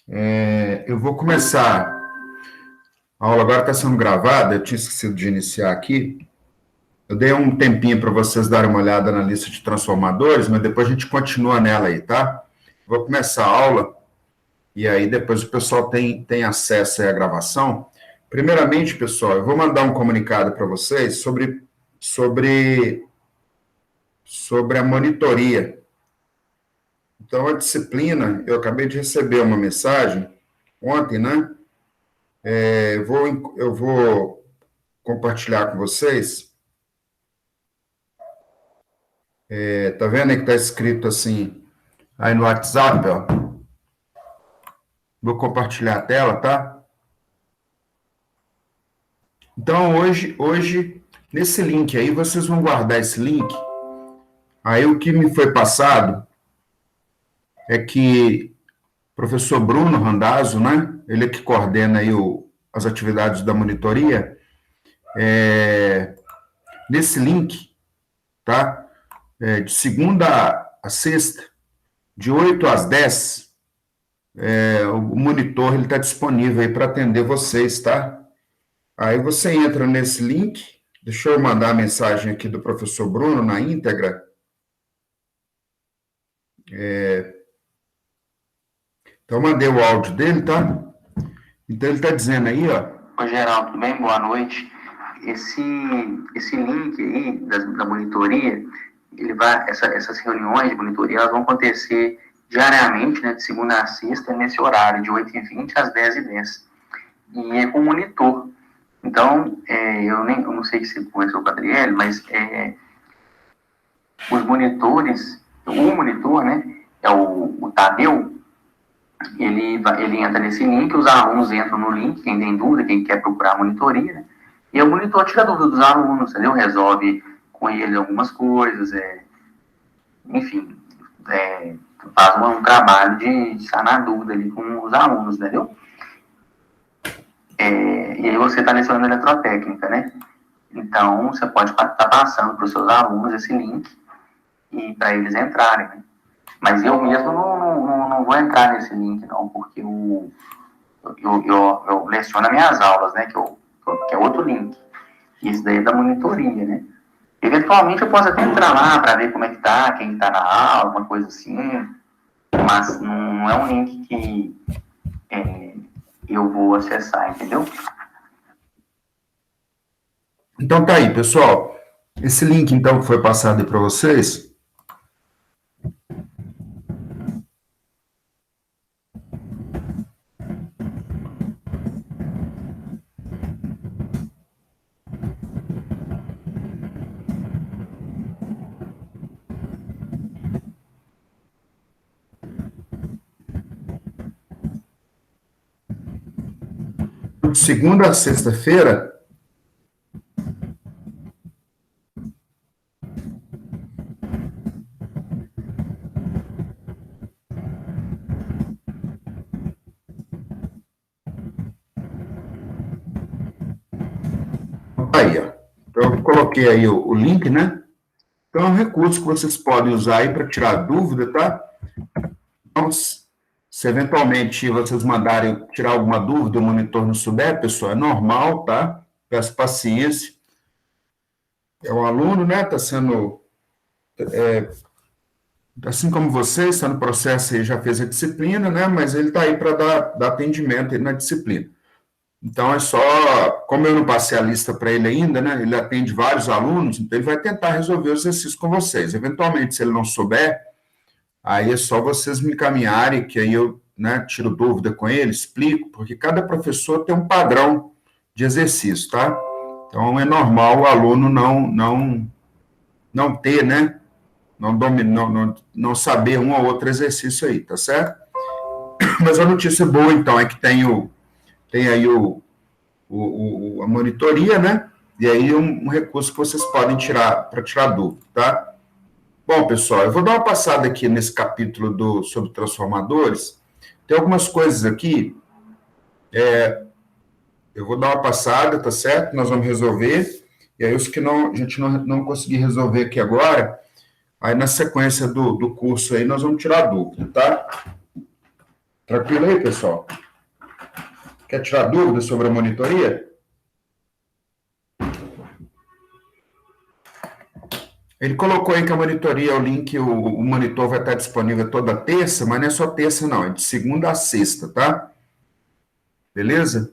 Eu vou começar. A aula agora está sendo gravada, eu tinha esquecido de iniciar aqui. Eu dei um tempinho para vocês darem uma olhada na lista de transformadores, mas depois a gente continua nela aí, tá? Vou começar a aula, e aí depois o pessoal tem acesso aí à gravação. Primeiramente, pessoal, eu vou mandar um comunicado para vocês sobre a monitoria. Então, a disciplina, eu acabei de receber uma mensagem ontem, né? Eu vou compartilhar com vocês. Tá vendo aí que tá escrito assim, aí no WhatsApp, ó. Vou compartilhar a tela, tá? Então, hoje, nesse link aí, vocês vão guardar esse link. Aí, o que me foi passado é que o professor Bruno Randazzo, né? Ele é que coordena aí as atividades da monitoria. Nesse link, tá? De segunda a sexta, de 8 às 10, o monitor ele está disponível aí para atender vocês, tá? Aí você entra nesse link, deixa eu mandar a mensagem aqui do professor Bruno na íntegra. Então, eu mandei o áudio dele, tá? Então, ele está dizendo aí, ó. Oi, Geraldo, tudo bem? Boa noite. Esse link aí da monitoria, essas reuniões de monitoria, elas vão acontecer diariamente, né, de segunda a sexta, nesse horário, de 8h20 às 10h10. E é com monitor. Então, eu não sei se você conheceu o Adriele, mas os monitores, o monitor, né, é o Tadeu. Ele entra nesse link, os alunos entram no link, quem tem dúvida, quem quer procurar a monitoria, né? E o monitor tira a dúvida dos alunos, entendeu? Resolve com ele algumas coisas, enfim, faz um trabalho de sanar dúvida ali com os alunos, entendeu? E aí você está lecionando eletrotécnica, né? Então, você pode estar passando para os seus alunos esse link e para eles entrarem, né? Mas eu mesmo não vou entrar nesse link, não, porque eu leciono minhas aulas, né, que é outro link. Isso daí é da monitoria, né? Eventualmente eu posso até entrar lá para ver como é que tá, quem tá na aula, alguma coisa assim, mas não é um link que eu vou acessar, entendeu? Então, tá aí, pessoal. Esse link, então, que foi passado aí para vocês. De segunda a sexta-feira, aí, ó. Então, eu coloquei aí o link, né? Então, é um recurso que vocês podem usar aí para tirar dúvida, tá? Então, se eventualmente vocês mandarem tirar alguma dúvida, o monitor não souber, pessoal, é normal, tá? Peço paciência. É um aluno, né? Está sendo, assim como você, está no processo e já fez a disciplina, né? Mas ele está aí para dar atendimento aí na disciplina. Então, é só, como eu não passei a lista para ele ainda, né? Ele atende vários alunos, então ele vai tentar resolver os exercícios com vocês. Eventualmente, se ele não souber, aí é só vocês me encaminharem, que aí eu, né, tiro dúvida com ele, explico, porque cada professor tem um padrão de exercício, tá? Então, é normal o aluno não ter, né? Não saber um ou outro exercício aí, tá certo? Mas a notícia boa, então, é que tem aí a monitoria, né? E aí um recurso que vocês podem tirar para tirar dúvida, tá? Bom, pessoal, eu vou dar uma passada aqui nesse capítulo sobre transformadores. Tem algumas coisas aqui, eu vou dar uma passada, tá certo? Nós vamos resolver. E aí os que a gente não conseguir resolver aqui agora, aí na sequência do curso aí nós vamos tirar dúvida, tá? Tranquilo aí, pessoal? Quer tirar dúvidas sobre a monitoria? Ele colocou aí que a monitoria, o link, o monitor vai estar disponível toda terça, mas não é só terça, não, é de segunda a sexta, tá? Beleza?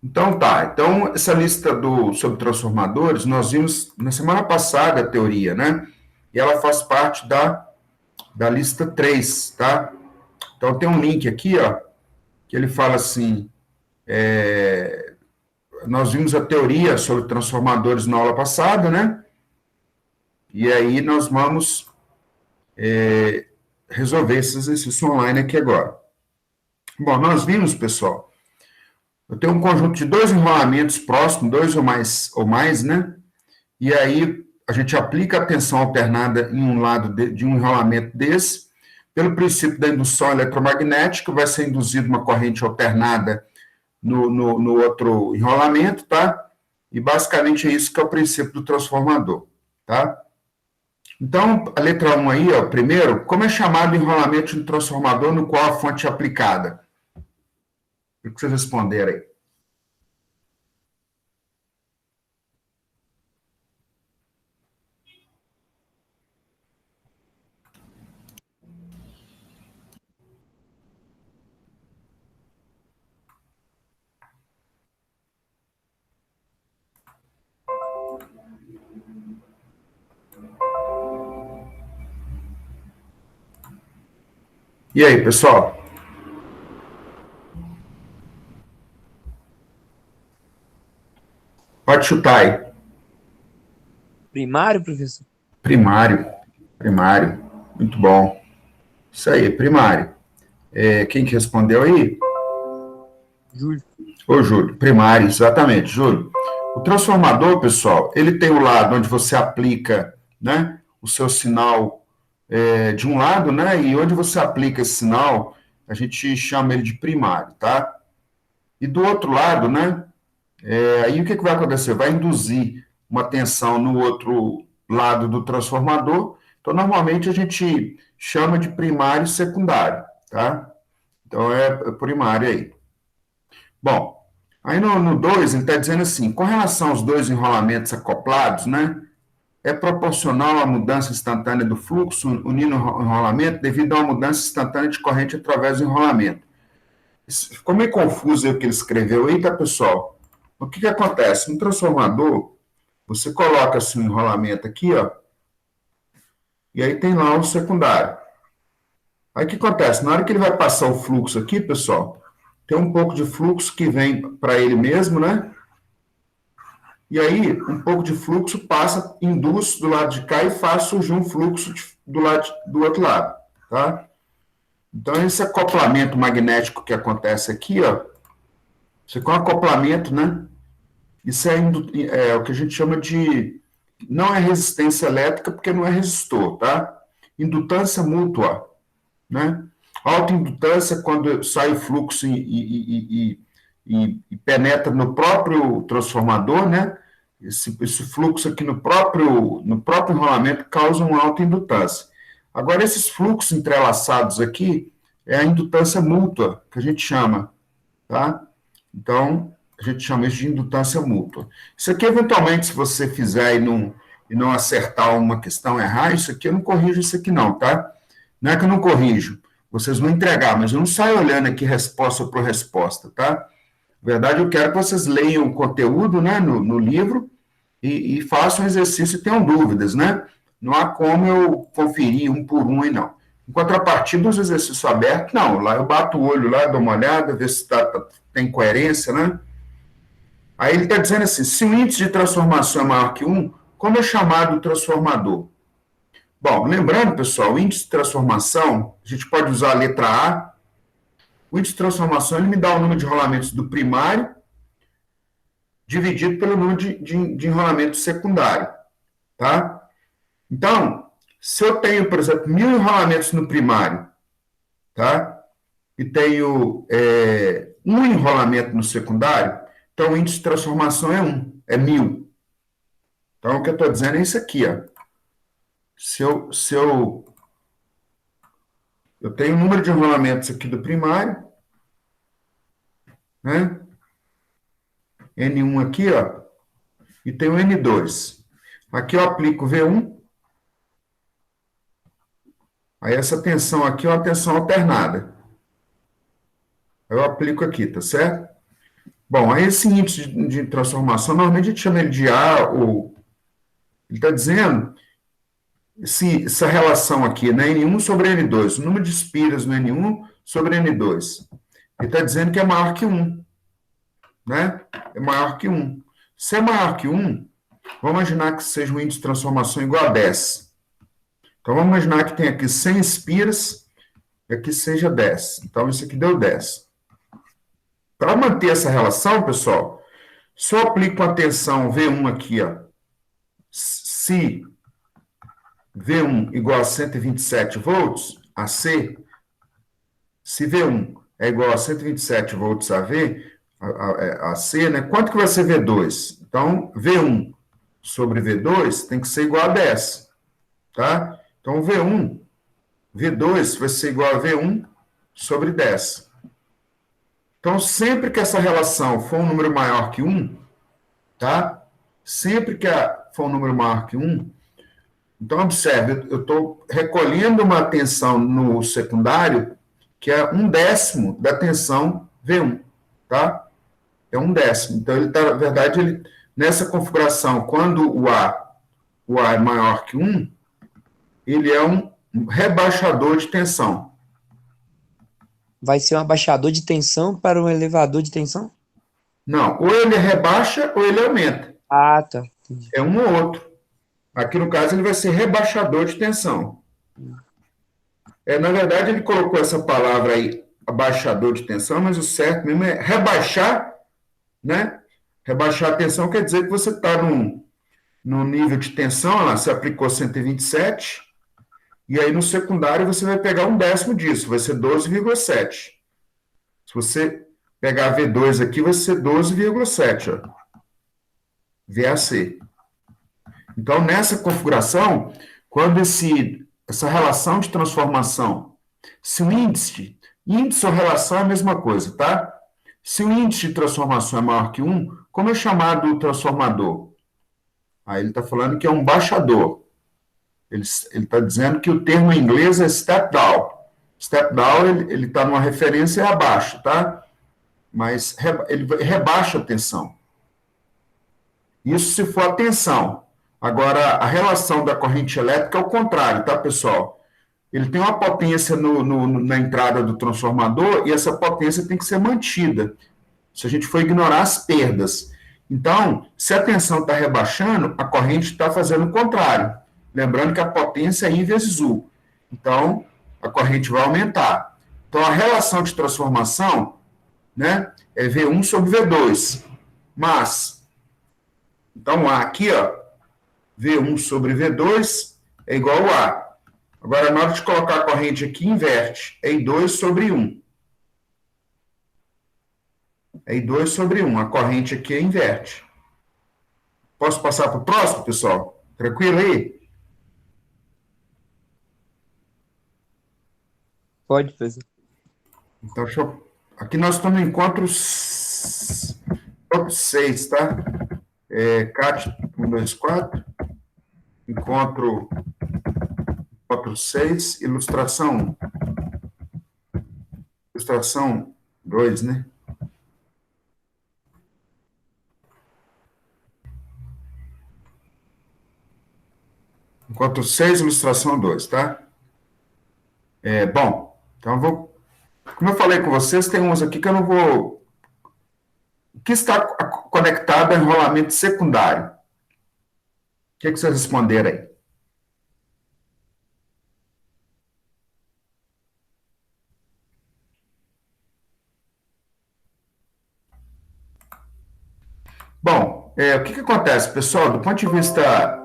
Então tá, então essa lista sobre transformadores, nós vimos na semana passada a teoria, né? E ela faz parte da lista 3, tá? Então tem um link aqui, ó, que ele fala assim, nós vimos a teoria sobre transformadores na aula passada, né? E aí nós vamos resolver esse exercício online aqui agora. Bom, nós vimos, pessoal, eu tenho um conjunto de dois enrolamentos próximos, dois ou mais, né? E aí a gente aplica a tensão alternada em um lado de um enrolamento desse, pelo princípio da indução eletromagnética, vai ser induzida uma corrente alternada no outro enrolamento, tá? E basicamente é isso que é o princípio do transformador, tá? Então, a letra 1 aí, ó, primeiro, como é chamado o enrolamento de um transformador no qual a fonte é aplicada? O que vocês responderam aí? E aí, pessoal? Pode chutar aí. Primário, professor? Primário. Primário. Muito bom. Isso aí, primário. Quem que respondeu aí? Júlio. Ô, Júlio. Primário, exatamente, Júlio. O transformador, pessoal, ele tem o lado onde você aplica, né, o seu sinal de um lado, né, e onde você aplica esse sinal, a gente chama ele de primário, tá? E do outro lado, né, aí o que vai acontecer? Vai induzir uma tensão no outro lado do transformador, então normalmente a gente chama de primário e secundário, tá? Então é primário aí. Bom, aí no 2 ele está dizendo assim, com relação aos dois enrolamentos acoplados, né, é proporcional à mudança instantânea do fluxo unindo o enrolamento devido a uma mudança instantânea de corrente através do enrolamento. Ficou meio confuso o que ele escreveu aí, tá, pessoal? O que acontece? No transformador, você coloca assim, um enrolamento aqui, ó, e aí tem lá o secundário. Aí o que acontece? Na hora que ele vai passar o fluxo aqui, pessoal, tem um pouco de fluxo que vem para ele mesmo, né? E aí, um pouco de fluxo passa, induz do lado de cá e faz surgir um fluxo do outro lado, tá? Então, esse acoplamento magnético que acontece aqui, ó, isso aqui é um acoplamento, né? Isso é o que a gente chama de... Não é resistência elétrica, porque não é resistor, tá? Indutância mútua, né? Autoindutância, quando sai o fluxo e penetra no próprio transformador, né? Esse fluxo aqui no próprio enrolamento causa uma autoindutância. Agora, esses fluxos entrelaçados aqui é a indutância mútua, que a gente chama, tá? Então, a gente chama isso de indutância mútua. Isso aqui, eventualmente, se você fizer e não acertar uma questão, errar, isso aqui eu não corrijo isso aqui não, tá? Não é que eu não corrijo, vocês vão entregar, mas eu não saio olhando aqui resposta por resposta, tá? Na verdade, eu quero que vocês leiam o conteúdo, né, no livro e façam exercício e tenham dúvidas, né? Não há como eu conferir um por um aí, não. Em contrapartida, os exercícios abertos, não. Lá eu bato o olho lá, dou uma olhada, ver se tem coerência, né? Aí ele está dizendo assim, se o índice de transformação é maior que 1, como é chamado o transformador? Bom, lembrando, pessoal, o índice de transformação, a gente pode usar a letra A. O índice de transformação, ele me dá o número de enrolamentos do primário dividido pelo número de enrolamentos secundário, tá? Então, se eu tenho, por exemplo, 1.000 enrolamentos no primário, tá? E tenho um enrolamento no secundário, então o índice de transformação é 1, é 1.000. Então, o que eu estou dizendo é isso aqui, ó. Se eu Eu tenho o número de enrolamentos aqui do primário, né? N1 aqui, ó, e tem o N2. Aqui eu aplico V1, aí essa tensão aqui é uma tensão alternada. Eu aplico aqui, tá certo? Bom, aí esse índice de transformação, normalmente a gente chama ele de A, ou... Ele está dizendo essa relação aqui, né, N1 sobre N2, o número de espiras no N1 sobre N2. Ele está dizendo que é maior que 1, né? É maior que 1. Se é maior que 1, vamos imaginar que seja um índice de transformação igual a 10. Então, vamos imaginar que tem aqui 100 espiras e aqui seja 10. Então, isso aqui deu 10. Para manter essa relação, pessoal, se eu aplico a tensão V1 aqui, ó, se V1 igual a 127 volts, AC, se V1 é igual a 127 volts AV, AC, né? Quanto que vai ser V2? Então, V1 sobre V2 tem que ser igual a 10, tá? Então, V2 vai ser igual a V1 sobre 10. Então, sempre que essa relação for um número maior que 1, tá? Sempre que for um número maior que 1, então, observe, eu estou recolhendo uma tensão no secundário que é 1/10 da tensão V1, tá? É 1/10. Então, ele tá, na verdade, nessa configuração, quando o A é maior que 1, ele é um rebaixador de tensão. Vai ser um abaixador de tensão para um elevador de tensão? Não, ou ele rebaixa ou ele aumenta. Ah, tá. Entendi. É um ou outro. Aqui, no caso, ele vai ser rebaixador de tensão. Na verdade, ele colocou essa palavra aí, abaixador de tensão, mas o certo mesmo é rebaixar, né? Rebaixar a tensão quer dizer que você está num nível de tensão, lá, você aplicou 127, e aí no secundário você vai pegar 1/10 disso, vai ser 12,7. Se você pegar V2 aqui, vai ser 12,7, ó. VAC. Então, nessa configuração, quando essa relação de transformação, se o índice ou relação é a mesma coisa, tá? Se o índice de transformação é maior que 1, como é chamado o transformador? Aí ele está falando que é um baixador. Ele está dizendo que o termo em inglês é step down. Step down, ele está numa referência abaixo, tá? Mas ele rebaixa a tensão. Isso se for a tensão. Agora, a relação da corrente elétrica é o contrário, tá, pessoal? Ele tem uma potência na entrada do transformador e essa potência tem que ser mantida, se a gente for ignorar as perdas. Então, se a tensão está rebaixando, a corrente está fazendo o contrário. Lembrando que a potência é I vezes U. Então, a corrente vai aumentar. Então, a relação de transformação, né, é V1 sobre V2. Mas, então, aqui, ó, V1 sobre V2 é igual a A. Agora, na hora de colocar a corrente aqui, inverte. É I2 sobre 1. É I2 sobre 1. A corrente aqui é inverte. Posso passar para o próximo, pessoal? Tranquilo aí? Pode fazer. Então, aqui nós estamos no encontro 6, tá? CAT 1, 2, 4. Encontro 6, ilustração 1. Ilustração 2, né? Encontro 6, ilustração 2, tá? Bom, então como eu falei com vocês, tem uns aqui que eu não vou... O que está conectado a enrolamento secundário? O que vocês responderam aí? Bom, o que acontece, pessoal? Do ponto de vista...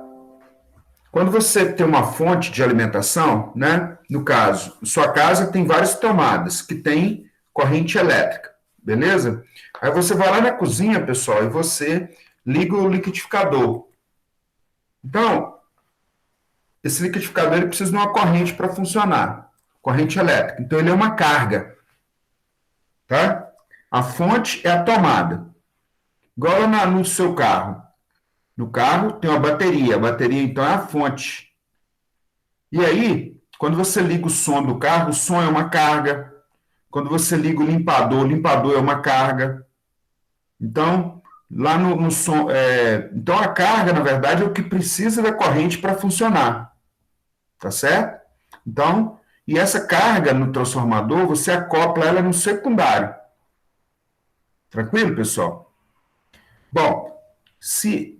Quando você tem uma fonte de alimentação, né? No caso, sua casa tem várias tomadas que tem corrente elétrica, beleza? Aí você vai lá na cozinha, pessoal, e você liga o liquidificador. Então, esse liquidificador ele precisa de uma corrente para funcionar. corrente elétrica. Então, ele é uma carga, tá? A fonte é a tomada. Igual no seu carro. No carro tem uma bateria. A bateria, então, é a fonte. E aí, quando você liga o som do carro, o som é uma carga. Quando você liga o limpador é uma carga. Então, lá no som... então, a carga, na verdade, é o que precisa da corrente para funcionar. Tá certo? Então, e essa carga no transformador, você acopla ela no secundário. Tranquilo, pessoal? Bom,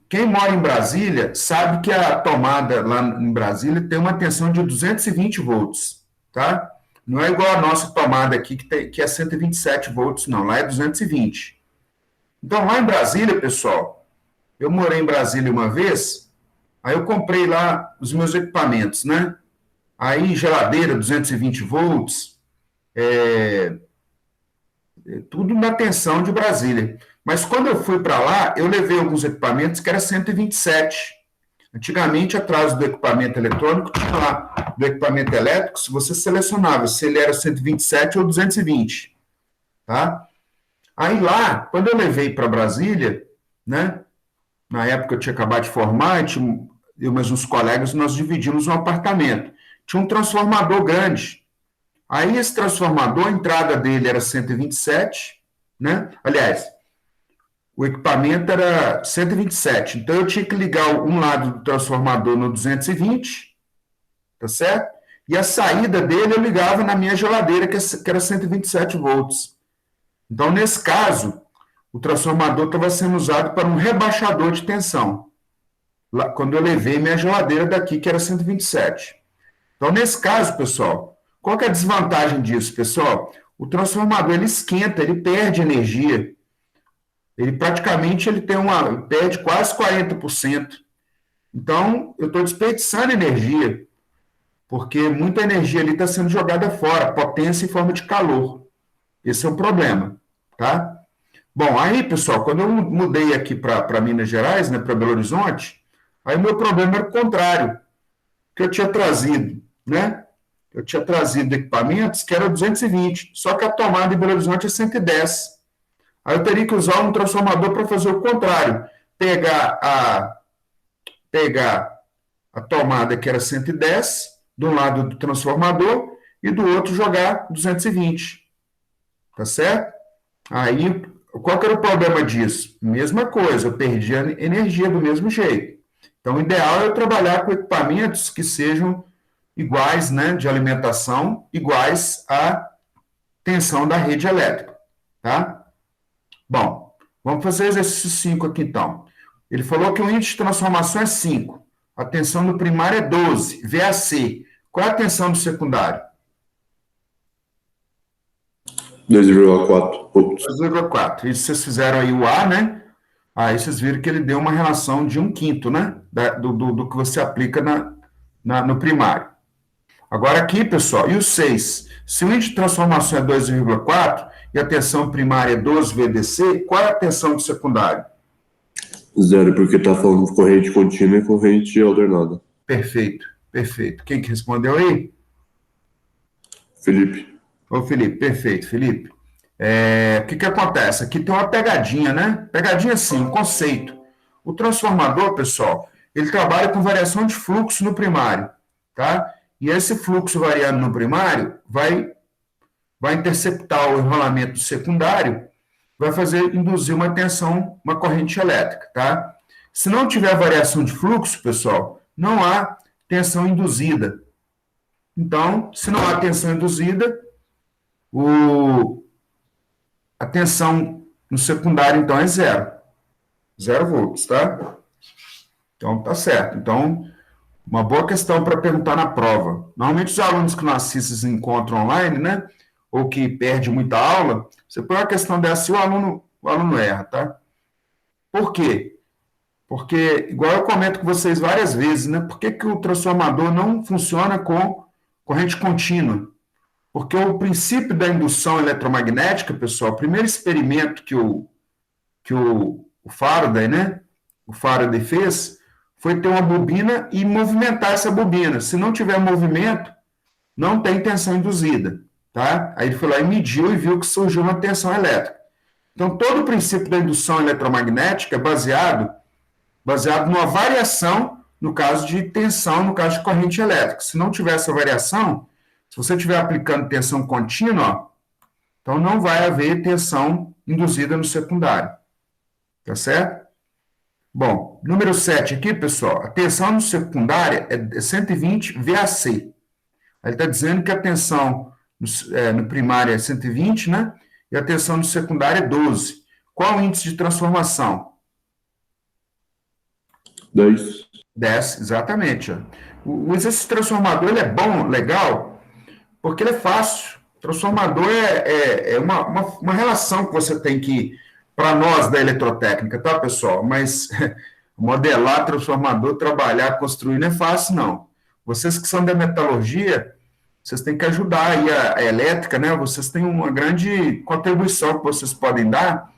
quem mora em Brasília sabe que a tomada lá em Brasília tem uma tensão de 220 volts, tá? Não é igual a nossa tomada aqui, que é 127 volts, não. Lá é 220. Então, lá em Brasília, pessoal, eu morei em Brasília uma vez, aí eu comprei lá os meus equipamentos, né? Aí, geladeira, 220 volts, tudo na tensão de Brasília. Mas quando eu fui para lá, eu levei alguns equipamentos que era 127. Antigamente, atrás do equipamento eletrônico, tinha lá do equipamento elétrico, se você selecionava se ele era 127 ou 220. Tá? Aí lá, quando eu levei para Brasília, né, na época eu tinha acabado de formar, eu e mais uns colegas, nós dividimos um apartamento. Tinha um transformador grande. Aí esse transformador, a entrada dele era 127, né? Aliás, o equipamento era 127. Então eu tinha que ligar um lado do transformador no 220, tá certo? E a saída dele eu ligava na minha geladeira, que era 127 volts. Então, nesse caso, o transformador estava sendo usado para um rebaixador de tensão. Lá, quando eu levei minha geladeira daqui, que era 127. Então, nesse caso, pessoal, qual que é a desvantagem disso, pessoal? O transformador, ele esquenta, ele perde energia. Ele praticamente perde quase 40%. Então, eu estou desperdiçando energia, porque muita energia ali está sendo jogada fora, potência em forma de calor. Esse é o problema, tá? Bom, aí, pessoal, quando eu mudei aqui para Minas Gerais, né, para Belo Horizonte, aí o meu problema era o contrário, que eu tinha trazido, né? Eu tinha trazido equipamentos que eram 220, só que a tomada em Belo Horizonte é 110. Aí eu teria que usar um transformador para fazer o contrário, pegar a tomada que era 110, de um lado do transformador, e do outro jogar 220. Tá certo? Aí, qual que era o problema disso? Mesma coisa, eu perdi a energia do mesmo jeito. Então, o ideal é eu trabalhar com equipamentos que sejam iguais, né, de alimentação, iguais à tensão da rede elétrica, tá? Bom, vamos fazer o exercício 5 aqui, então. Ele falou que o índice de transformação é 5. A tensão do primário é 12, VAC. Qual é a tensão do secundário? 2,4 volts. 2,4. Isso vocês fizeram aí o A, né? Aí vocês viram que ele deu uma relação de 1/5, né? Do que você aplica no primário. Agora aqui, pessoal, e o 6? Se o índice de transformação é 2,4 e a tensão primária é 12 VDC, qual é a tensão do secundário? 0, porque está falando de corrente contínua e corrente alternada. Perfeito, perfeito. Quem que respondeu aí? Felipe. Ô, Felipe, perfeito, Felipe. O que acontece? Aqui tem uma pegadinha, né? Pegadinha sim, um conceito. O transformador, pessoal, ele trabalha com variação de fluxo no primário, tá? E esse fluxo variando no primário vai interceptar o enrolamento do secundário, vai induzir uma tensão, uma corrente elétrica, tá? Se não tiver variação de fluxo, pessoal, não há tensão induzida. Então, se não há tensão induzida, a tensão no secundário, então, é 0. 0 volts, tá? Então, tá certo. Então, uma boa questão para perguntar na prova. Normalmente, os alunos que não assistem esse encontro online, né? Ou que perde muita aula, você põe uma questão dessa e o aluno erra, tá? Por quê? Porque, igual eu comento com vocês várias vezes, né? Por que o transformador não funciona com corrente contínua? Porque o princípio da indução eletromagnética, pessoal, o primeiro experimento que o Faraday, né? O Faraday fez foi ter uma bobina e movimentar essa bobina. Se não tiver movimento, não tem tensão induzida, tá? Aí ele foi lá e mediu e viu que surgiu uma tensão elétrica. Então, todo o princípio da indução eletromagnética é baseado numa variação, no caso de tensão, no caso de corrente elétrica. Se não tiver essa variação, se você estiver aplicando tensão contínua, então não vai haver tensão induzida no secundário. Tá certo? Bom, número 7 aqui, pessoal, a tensão no secundário é 120 VAC. Aí ele está dizendo que a tensão no primário é 120, né? E a tensão no secundário é 12. Qual o índice de transformação? 10. 10, exatamente. Ó. O exercício transformador ele é bom, legal, porque ele é fácil. Transformador é uma relação que você tem que, para nós da eletrotécnica, tá, pessoal? Mas modelar transformador, trabalhar, construir não é fácil, não. Vocês que são da metalurgia, vocês têm que ajudar aí a elétrica, né? Vocês têm uma grande contribuição que vocês podem dar,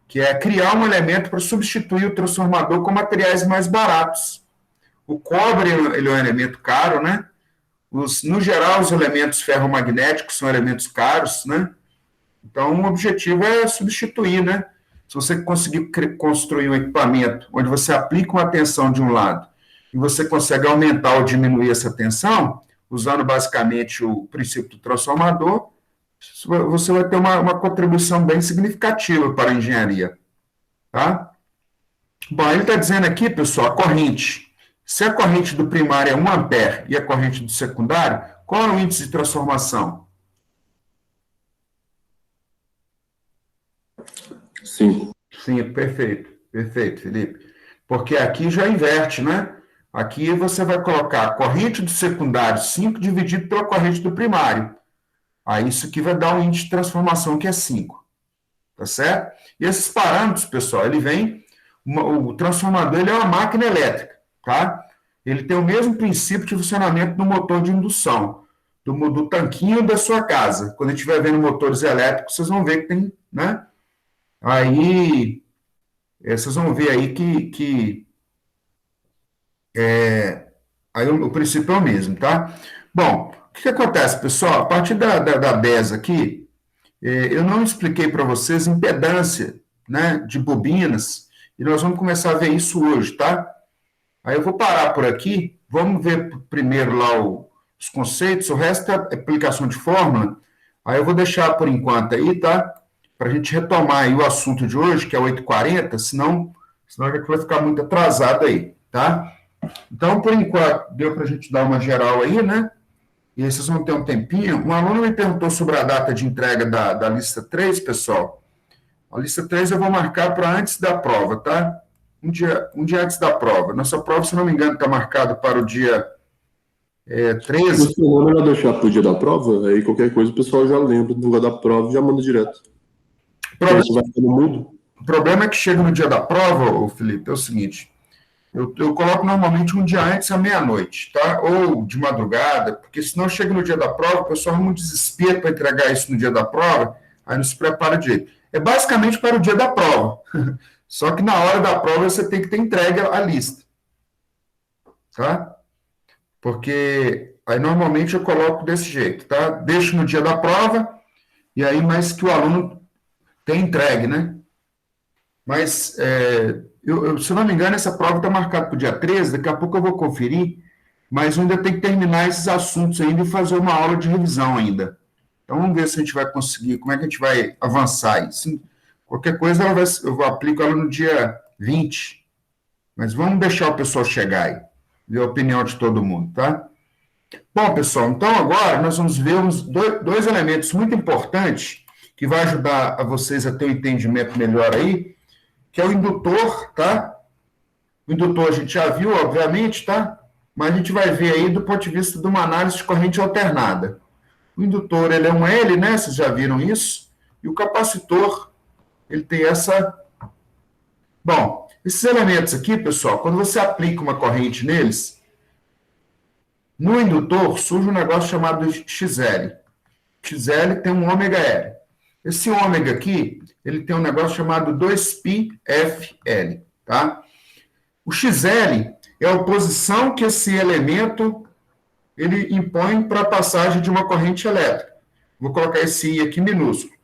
que é criar um elemento para substituir o transformador com materiais mais baratos. O cobre ele é um elemento caro, né? No geral, os elementos ferromagnéticos são elementos caros, né? Então, o objetivo é substituir, né? Se você conseguir construir um equipamento onde você aplica uma tensão de um lado e você consegue aumentar ou diminuir essa tensão, usando basicamente o princípio do transformador, você vai ter uma contribuição bem significativa para a engenharia. Tá? Bom, ele está dizendo aqui, pessoal, a corrente. Se a corrente do primário é 1 ampere e a corrente do secundário, qual é o índice de transformação? 5. Sim, perfeito, Felipe. Porque aqui já inverte, né? Aqui você vai colocar a corrente do secundário 5 dividido pela corrente do primário. Aí isso aqui vai dar um índice de transformação que é 5. Tá certo? E esses parâmetros, pessoal, ele vem... O transformador ele é uma máquina elétrica, tá? Ele tem o mesmo princípio de funcionamento do motor de indução, do tanquinho da sua casa. Quando a gente estiver vendo motores elétricos, vocês vão ver que tem, né? Aí, vocês vão ver aí aí o princípio é o mesmo, tá? Bom, o que acontece, pessoal? A partir da 10 aqui, eu não expliquei para vocês impedância, né, de bobinas, e nós vamos começar a ver isso hoje, tá? Aí eu vou parar por aqui, vamos ver primeiro lá os conceitos, o resto é aplicação de fórmula, aí eu vou deixar por enquanto aí, tá? Para a gente retomar aí o assunto de hoje, que é 8h40, senão vai ficar muito atrasado aí, tá? Então, por enquanto, deu para a gente dar uma geral aí, né? E aí vocês vão ter um tempinho. Um aluno me perguntou sobre a data de entrega da lista 3, pessoal. A lista 3 eu vou marcar para antes da prova, tá? Um dia antes da prova. Nossa prova, se não me engano, está marcada para o dia 13. Não é melhor deixar para o dia da prova? Aí qualquer coisa o pessoal já lembra do negócio da prova e já manda direto. Você vai ficar no mudo? O problema é que chega no dia da prova, ô Felipe, é o seguinte... Eu coloco normalmente um dia antes à meia-noite, tá? Ou de madrugada, porque senão chega no dia da prova, o pessoal arruma um desespero para entregar isso no dia da prova, aí não se prepara direito. É basicamente para o dia da prova. Só que na hora da prova você tem que ter entregue a lista. Tá? Porque aí normalmente eu coloco desse jeito, tá? Deixo no dia da prova, e aí mais que o aluno tem entregue, né? Mas... se não me engano, essa prova está marcada para o dia 13, daqui a pouco eu vou conferir, mas eu ainda tenho que terminar esses assuntos ainda e fazer uma aula de revisão ainda. Então, vamos ver se a gente vai conseguir, como é que a gente vai avançar isso. Qualquer coisa, eu aplico ela no dia 20, mas vamos deixar o pessoal chegar aí, ver a opinião de todo mundo, tá? Bom, pessoal, então agora nós vamos ver dois elementos muito importantes que vai ajudar a vocês a ter um entendimento melhor aí, que é o indutor, tá? O indutor a gente já viu, obviamente, tá? Mas a gente vai ver aí do ponto de vista de uma análise de corrente alternada. O indutor, ele é um L, né? Vocês já viram isso? E o capacitor, ele tem essa... Bom, esses elementos aqui, pessoal, quando você aplica uma corrente neles, no indutor surge um negócio chamado XL. XL tem um ômega L. Esse ômega aqui, ele tem um negócio chamado 2πfL, tá? O XL é a oposição que esse elemento ele impõe para a passagem de uma corrente elétrica. Vou colocar esse I aqui minúsculo.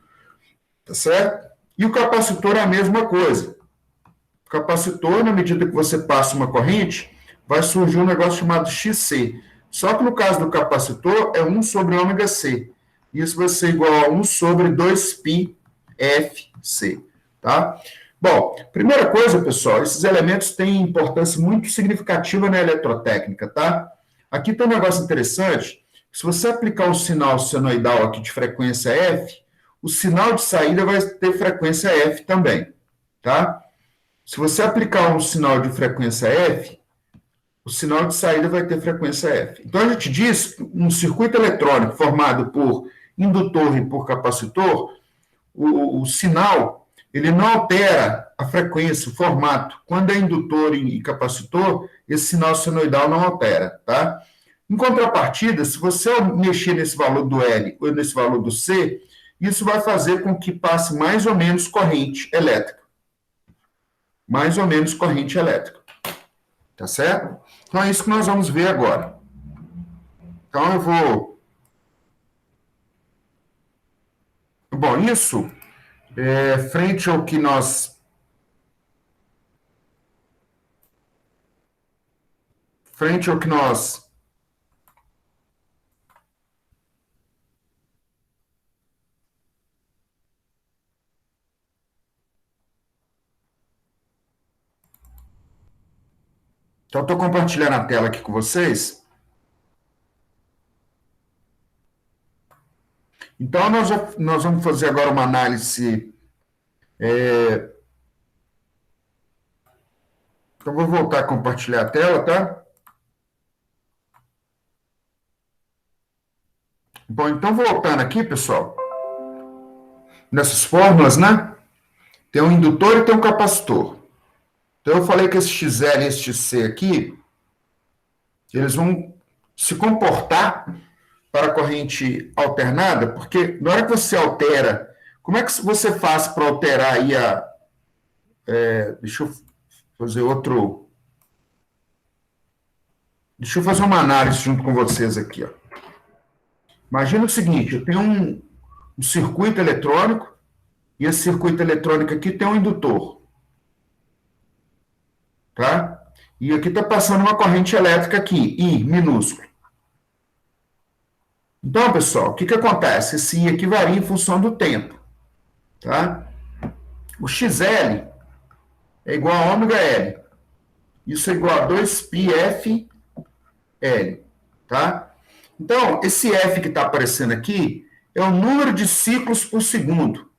Tá certo? E o capacitor é a mesma coisa. O capacitor, na medida que você passa uma corrente, vai surgir um negócio chamado XC. Só que no caso do capacitor, é 1 sobre ômega C. Isso vai ser igual a 1 sobre 2π FC. Tá? Bom, primeira coisa, pessoal, esses elementos têm importância muito significativa na eletrotécnica, tá? Aqui tem um negócio interessante. Se você aplicar um sinal senoidal aqui de frequência F, o sinal de saída vai ter frequência F também, tá? Se você aplicar um sinal de frequência F, o sinal de saída vai ter frequência F. Então, a gente diz que um circuito eletrônico formado por indutor e por capacitor, o sinal, ele não altera a frequência, o formato. Quando é indutor e capacitor, esse sinal senoidal não altera, tá? Em contrapartida, se você mexer nesse valor do L ou nesse valor do C, isso vai fazer com que passe mais ou menos corrente elétrica. Mais ou menos corrente elétrica. Tá certo? Então, é isso que nós vamos ver agora. Então, eu vou... Bom, isso, frente ao que nós... Frente ao que nós... Então, estou compartilhando a tela aqui com vocês. Então, nós vamos fazer agora uma análise... Então, vou voltar a compartilhar a tela, tá? Bom, então, voltando aqui, pessoal, nessas fórmulas, né? Tem um indutor e tem um capacitor. Então, eu falei que esse XL e esse XC aqui, eles vão se comportar para a corrente alternada, porque na hora que você altera, como é que você faz para alterar aí a... deixa eu fazer outro... Deixa eu fazer uma análise junto com vocês aqui, ó. Imagina o seguinte, eu tenho um circuito eletrônico, e esse circuito eletrônico aqui tem um indutor. Tá? E aqui está passando uma corrente elétrica aqui, I, minúsculo. Então, pessoal, o que acontece? Esse I aqui varia em função do tempo. Tá? O XL é igual a ômega L. Isso é igual a 2πf L. Tá? Então, esse F que está aparecendo aqui é o número de ciclos por segundo.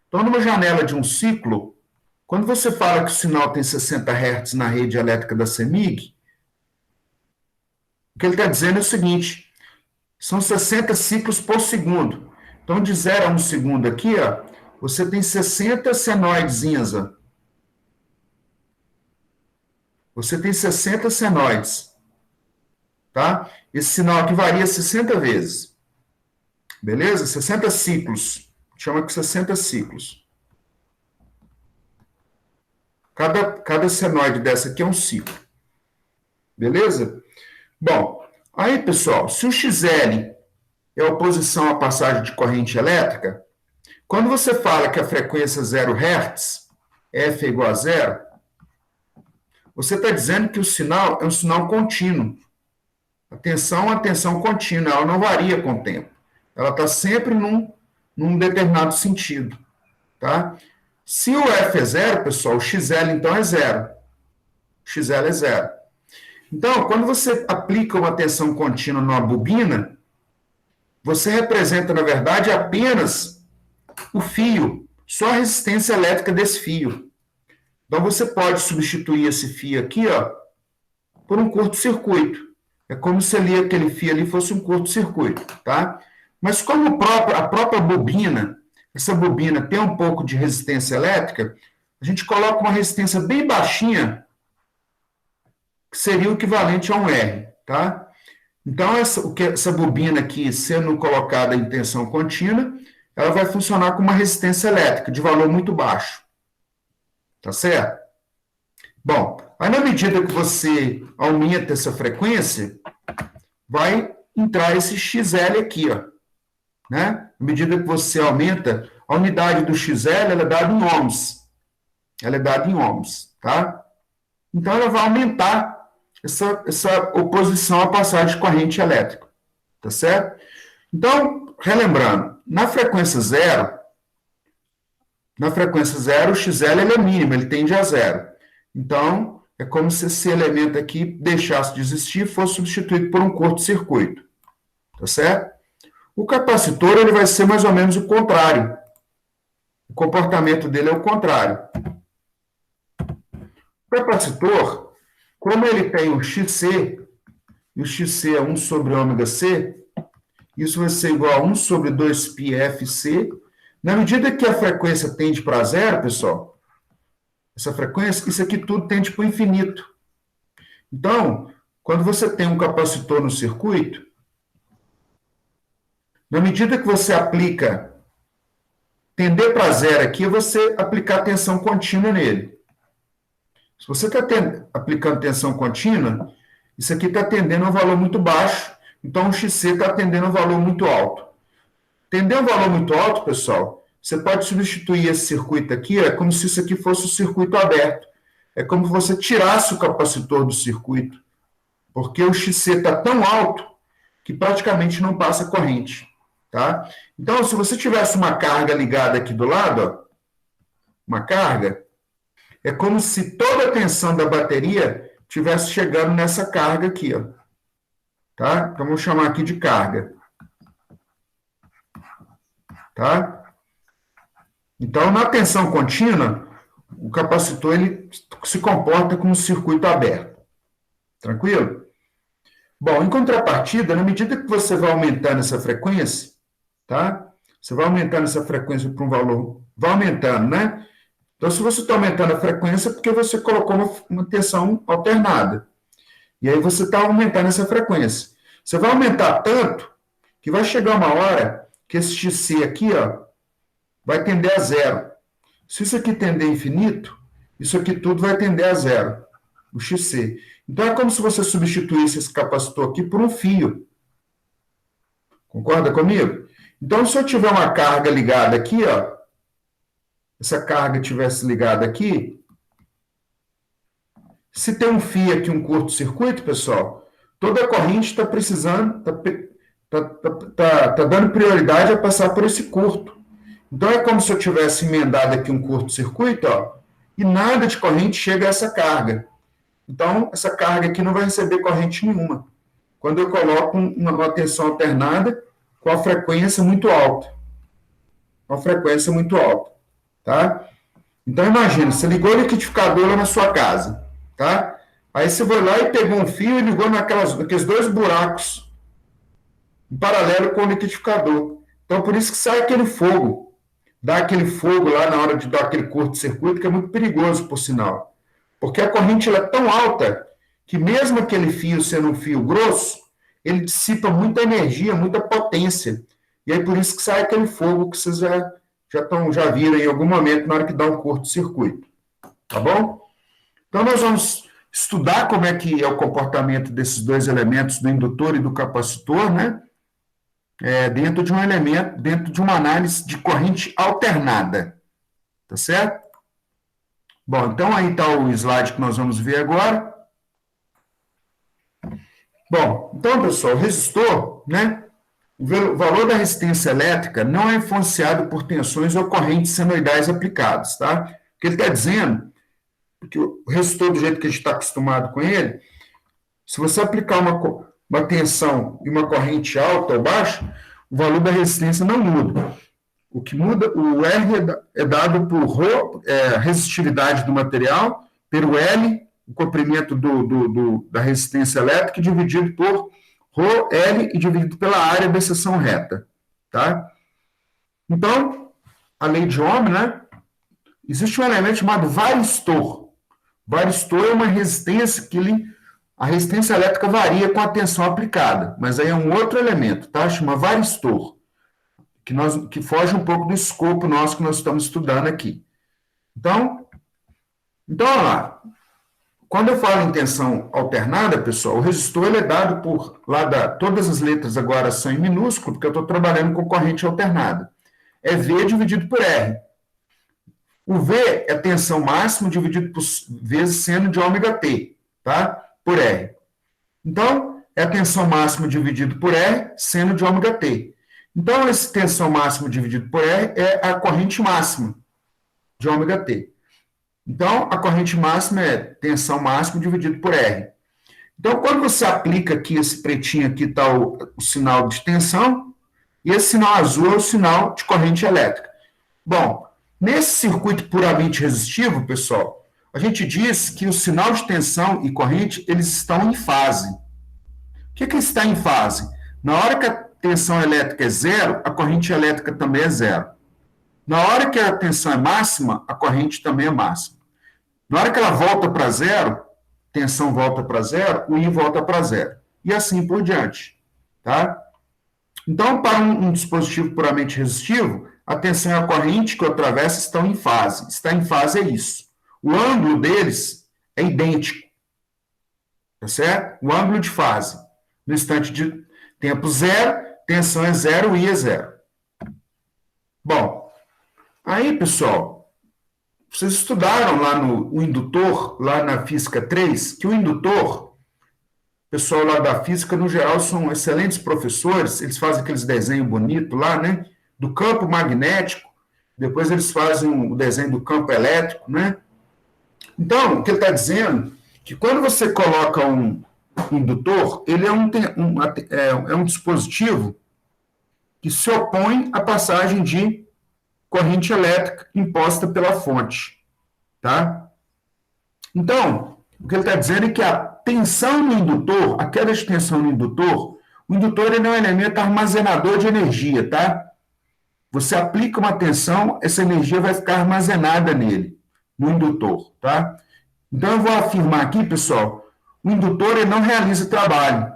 Então, numa janela de um ciclo, quando você fala que o sinal tem 60 Hz na rede elétrica da CEMIG, o que ele está dizendo é o seguinte, são 60 ciclos por segundo. Então, de 0 a 1 segundo aqui, ó, você tem 60 senoidezinhas. Ó. Você tem 60 senoides. Tá? Esse sinal aqui varia 60 vezes. Beleza? 60 ciclos. Chama de 60 ciclos. Cada senoide dessa aqui é um ciclo. Beleza? Bom, aí, pessoal, se o XL é a oposição à passagem de corrente elétrica, quando você fala que a frequência é 0 Hz, F é igual a 0, você está dizendo que o sinal é um sinal contínuo. A tensão é uma tensão contínua, ela não varia com o tempo. Ela está sempre num determinado sentido. Tá? Se o F é 0, pessoal, o XL, então, é 0. O XL é 0. Então, quando você aplica uma tensão contínua numa bobina, você representa, na verdade, apenas o fio, só a resistência elétrica desse fio. Então, você pode substituir esse fio aqui, ó, por um curto-circuito. É como se ali aquele fio ali fosse um curto-circuito, tá? Mas como a própria bobina, essa bobina tem um pouco de resistência elétrica, a gente coloca uma resistência bem baixinha, que seria o equivalente a um R, tá? Então, essa bobina aqui, sendo colocada em tensão contínua, ela vai funcionar com uma resistência elétrica de valor muito baixo. Tá certo? Bom, aí na medida que você aumenta essa frequência, vai entrar esse XL aqui, ó, né? À medida que você aumenta, a unidade do XL, ela é dada em ohms. Ela é dada em ohms, tá? Então, ela vai aumentar essa oposição à passagem de corrente elétrica, tá certo? Então, relembrando, na frequência zero, o XL ele é mínimo, ele tende a zero. Então, é como se esse elemento aqui deixasse de existir e fosse substituído por um curto-circuito, tá certo? O capacitor ele vai ser mais ou menos o contrário. O comportamento dele é o contrário. O capacitor, como ele tem o XC, e o XC é 1 sobre ômega C, isso vai ser igual a 1 sobre 2πfc. Na medida que a frequência tende para zero, pessoal, essa frequência, isso aqui tudo tende para o infinito. Então, quando você tem um capacitor no circuito, na medida que você aplica tender para zero aqui, é você aplicar tensão contínua nele. Se você está aplicando tensão contínua, isso aqui está tendendo a um valor muito baixo, então o XC está tendendo a um valor muito alto. Tender a um valor muito alto, pessoal, você pode substituir esse circuito aqui, é como se isso aqui fosse um circuito aberto. É como se você tirasse o capacitor do circuito, porque o XC está tão alto que praticamente não passa corrente. Tá? Então, se você tivesse uma carga ligada aqui do lado, ó, uma carga, é como se toda a tensão da bateria estivesse chegando nessa carga aqui. Ó. Tá? Então, vamos chamar aqui de carga. Tá? Então, na tensão contínua, o capacitor ele se comporta como um circuito aberto. Tranquilo? Bom, em contrapartida, na medida que você vai aumentando essa frequência, tá? Você vai aumentando essa frequência para um valor, vai aumentando, né? Então, se você está aumentando a frequência, é porque você colocou uma tensão alternada. E aí você está aumentando essa frequência. Você vai aumentar tanto que vai chegar uma hora que esse XC aqui, ó, vai tender a zero. Se isso aqui tender a infinito, isso aqui tudo vai tender a zero, o XC. Então, é como se você substituísse esse capacitor aqui por um fio. Concorda comigo? Então, se eu tiver uma carga ligada aqui, ó, essa carga tivesse ligada aqui, se tem um fio aqui, um curto-circuito, pessoal, toda a corrente está precisando, está dando prioridade a passar por esse curto. Então, é como se eu tivesse emendado aqui um curto-circuito, ó, e nada de corrente chega a essa carga. Então, essa carga aqui não vai receber corrente nenhuma. Quando eu coloco uma tensão alternada com a frequência muito alta. Com a frequência muito alta. Tá? Então, imagina, você ligou o liquidificador lá na sua casa. Tá? Aí você foi lá e pegou um fio e ligou naqueles dois buracos em paralelo com o liquidificador. Então, por isso que sai aquele fogo. Dá aquele fogo lá na hora de dar aquele curto-circuito, que é muito perigoso, por sinal. Porque a corrente ela é tão alta que mesmo aquele fio sendo um fio grosso, ele dissipa muita energia, muita potência. E aí por isso que sai aquele fogo que vocês já viram em algum momento na hora que dá um curto-circuito. Tá bom? Então nós vamos estudar como é que é o comportamento desses dois elementos, do indutor e do capacitor, né? Dentro de um elemento, dentro de uma análise de corrente alternada. Tá certo? Bom, então aí está o slide que nós vamos ver agora. Bom, então, pessoal, o resistor, né? O valor da resistência elétrica não é influenciado por tensões ou correntes senoidais aplicadas, tá? O que ele está dizendo, porque o resistor, do jeito que a gente está acostumado com ele, se você aplicar uma tensão e uma corrente alta ou baixa, o valor da resistência não muda. O que muda, o R é dado por ρ, a resistividade do material, pelo L, o comprimento da resistência elétrica, dividido por ρL e dividido pela área da seção reta. Tá? Então, a lei de Ohm, né? Existe um elemento chamado varistor. Varistor é uma resistência a resistência elétrica varia com a tensão aplicada, mas aí é um outro elemento, tá? Chama varistor. Que foge um pouco do escopo nosso que nós estamos estudando aqui. Então, olha lá. quando eu falo em tensão alternada, pessoal, o resistor ele é dado por, todas as letras agora são em minúsculo, porque eu estou trabalhando com corrente alternada. É V dividido por R. O V é a tensão máxima dividido por vezes seno de ômega T, tá? Por R. Então, é a tensão máxima dividido por R, seno de ômega T. Então, essa tensão máxima dividido por R é a corrente máxima de ômega T. Então, a corrente máxima é tensão máxima dividido por R. Então, quando você aplica aqui, esse pretinho aqui está o sinal de tensão, e esse sinal azul é o sinal de corrente elétrica. Bom, nesse circuito puramente resistivo, pessoal, a gente diz que o sinal de tensão e corrente, eles estão em fase. O que está em fase? Na hora que a tensão elétrica é zero, a corrente elétrica também é zero. Na hora que a tensão é máxima, a corrente também é máxima. Na hora que ela volta para zero, tensão volta para zero, o I volta para zero. E assim por diante. Tá? Então, para um dispositivo puramente resistivo, a tensão e a corrente que o atravessa estão em fase. Estar em fase é isso. O ângulo deles é idêntico. Tá certo? O ângulo de fase. No instante de tempo zero, tensão é zero, I é zero. Bom, aí, pessoal, vocês estudaram lá no indutor, lá na física 3, que o indutor, o pessoal lá da física, no geral, são excelentes professores, eles fazem aqueles desenhos bonitos lá, né? Do campo magnético, depois eles fazem o desenho do campo elétrico, né? Então, o que ele está dizendo, que quando você coloca um indutor, ele é um dispositivo que se opõe à passagem de corrente elétrica imposta pela fonte, tá? Então, o que ele está dizendo é que a tensão no indutor, a queda de tensão no indutor, o indutor ele é um elemento armazenador de energia, tá? Você aplica uma tensão, essa energia vai ficar armazenada nele, no indutor, tá? Então, eu vou afirmar aqui, pessoal, o indutor ele não realiza trabalho.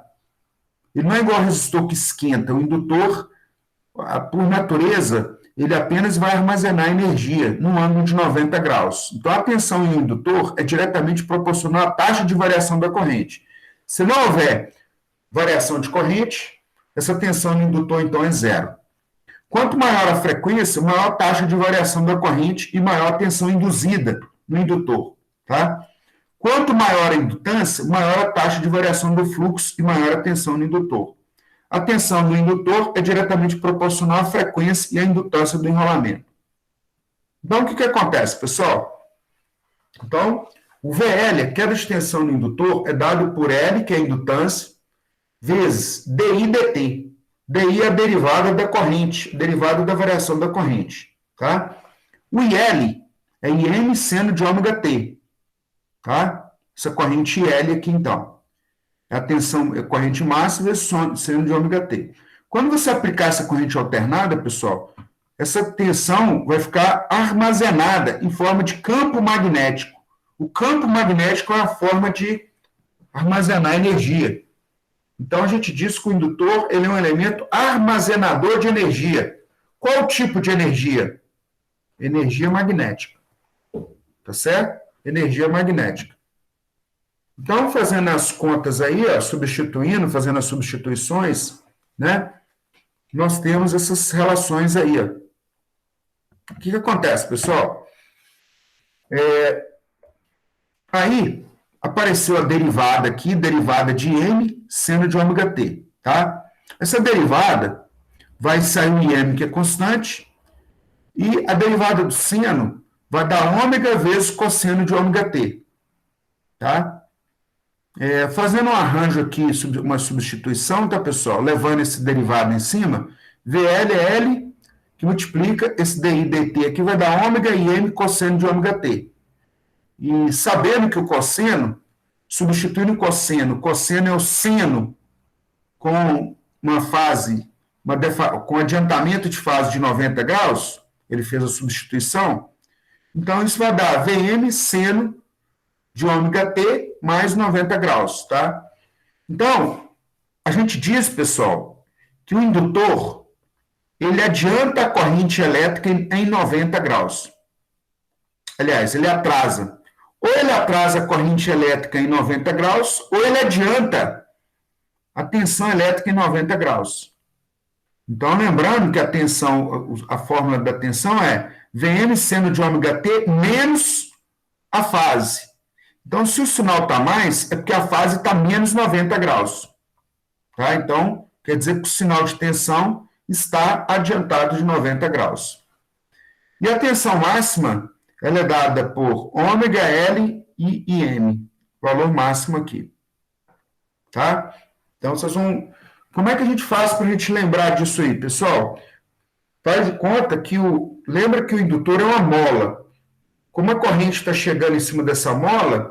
Ele não é igual ao resistor que esquenta. O indutor, por natureza, ele apenas vai armazenar energia num ângulo de 90 graus. Então, a tensão em um indutor é diretamente proporcional à taxa de variação da corrente. Se não houver variação de corrente, essa tensão no indutor, então, é zero. Quanto maior a frequência, maior a taxa de variação da corrente e maior a tensão induzida no indutor. Tá? Quanto maior a indutância, maior a taxa de variação do fluxo e maior a tensão no indutor. A tensão no indutor é diretamente proporcional à frequência e à indutância do enrolamento. Então, o que acontece, pessoal? Então, o VL, a queda de tensão no indutor, é dado por L, que é a indutância, vezes DI dt. DI é a derivada da corrente, derivada da variação da corrente. Tá? O IL é IM seno de ômega T. Tá? Essa corrente IL aqui, então. É a tensão, é a corrente máxima vezes seno de ômega T. Quando você aplicar essa corrente alternada, pessoal, essa tensão vai ficar armazenada em forma de campo magnético. O campo magnético é a forma de armazenar energia. Então, a gente diz que o indutor ele é um elemento armazenador de energia. Qual o tipo de energia? Energia magnética. Tá certo? Energia magnética. Então, fazendo as contas aí, ó, substituindo, fazendo as substituições, né, nós temos essas relações aí. Ó. O que acontece, pessoal? Aí, apareceu a derivada aqui, derivada de M seno de ômega T, tá? Essa derivada vai sair o IM, que é constante, e a derivada do seno vai dar ômega vezes cosseno de ômega T, tá? Fazendo um arranjo aqui, uma substituição, tá, pessoal? Levando esse derivado em cima, VL é L, que multiplica esse DI dt aqui, vai dar ômega e M cosseno de ômega T. E sabendo que o cosseno, substituindo o cosseno é o seno com uma fase, com adiantamento de fase de 90 graus, ele fez a substituição, então isso vai dar Vm seno de ômega T mais 90 graus, tá? Então, a gente diz, pessoal, que o indutor, ele adianta a corrente elétrica em 90 graus. Aliás, ele atrasa. ou ele atrasa a corrente elétrica em 90 graus, ou ele adianta a tensão elétrica em 90 graus. Então, lembrando que a fórmula da tensão é Vm seno de ômega t menos a fase. Então, se o sinal está mais, é porque a fase está menos 90 graus. Tá? Então, quer dizer que o sinal de tensão está adiantado de 90 graus. E a tensão máxima, ela é dada por ômega L e IM, valor máximo aqui. Tá? Então, vocês vão... Como é que a gente faz para a gente lembrar disso aí, pessoal? Faz de conta que lembra que o indutor é uma mola. Como a corrente está chegando em cima dessa mola,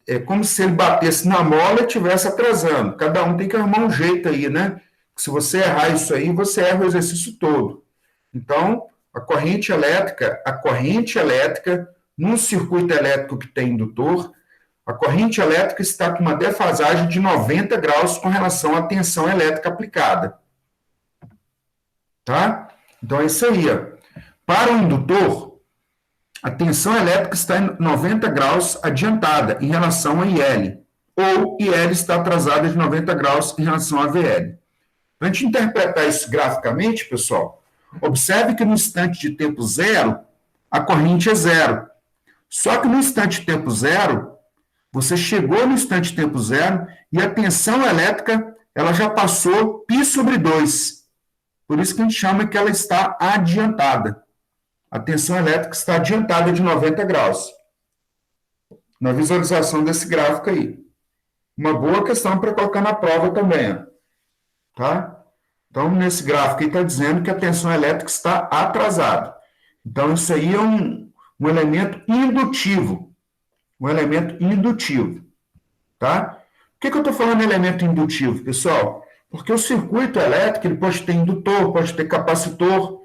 é como se ele batesse na mola e estivesse atrasando. Cada um tem que arrumar um jeito aí, né? Se você errar isso aí, você erra o exercício todo. Então, a corrente elétrica, num circuito elétrico que tem indutor, a corrente elétrica está com uma defasagem de 90 graus com relação à tensão elétrica aplicada. Tá? Então, é isso aí. Ó. Para o indutor, a tensão elétrica está em 90 graus adiantada em relação a IL, ou IL está atrasada de 90 graus em relação a VL. Para a gente interpretar isso graficamente, pessoal, observe que no instante de tempo zero, a corrente é zero. Só que no instante de tempo zero, você chegou no instante de tempo zero e a tensão elétrica ela já passou π/2. Por isso que a gente chama que ela está adiantada. A tensão elétrica está adiantada de 90 graus. Na visualização desse gráfico aí. Uma boa questão para colocar na prova também. Ó. Tá? Então, nesse gráfico aí está dizendo que a tensão elétrica está atrasada. Então, isso aí é um elemento indutivo. Um elemento indutivo, tá? Por que eu estou falando elemento indutivo, pessoal? Porque o circuito elétrico ele pode ter indutor, pode ter capacitor,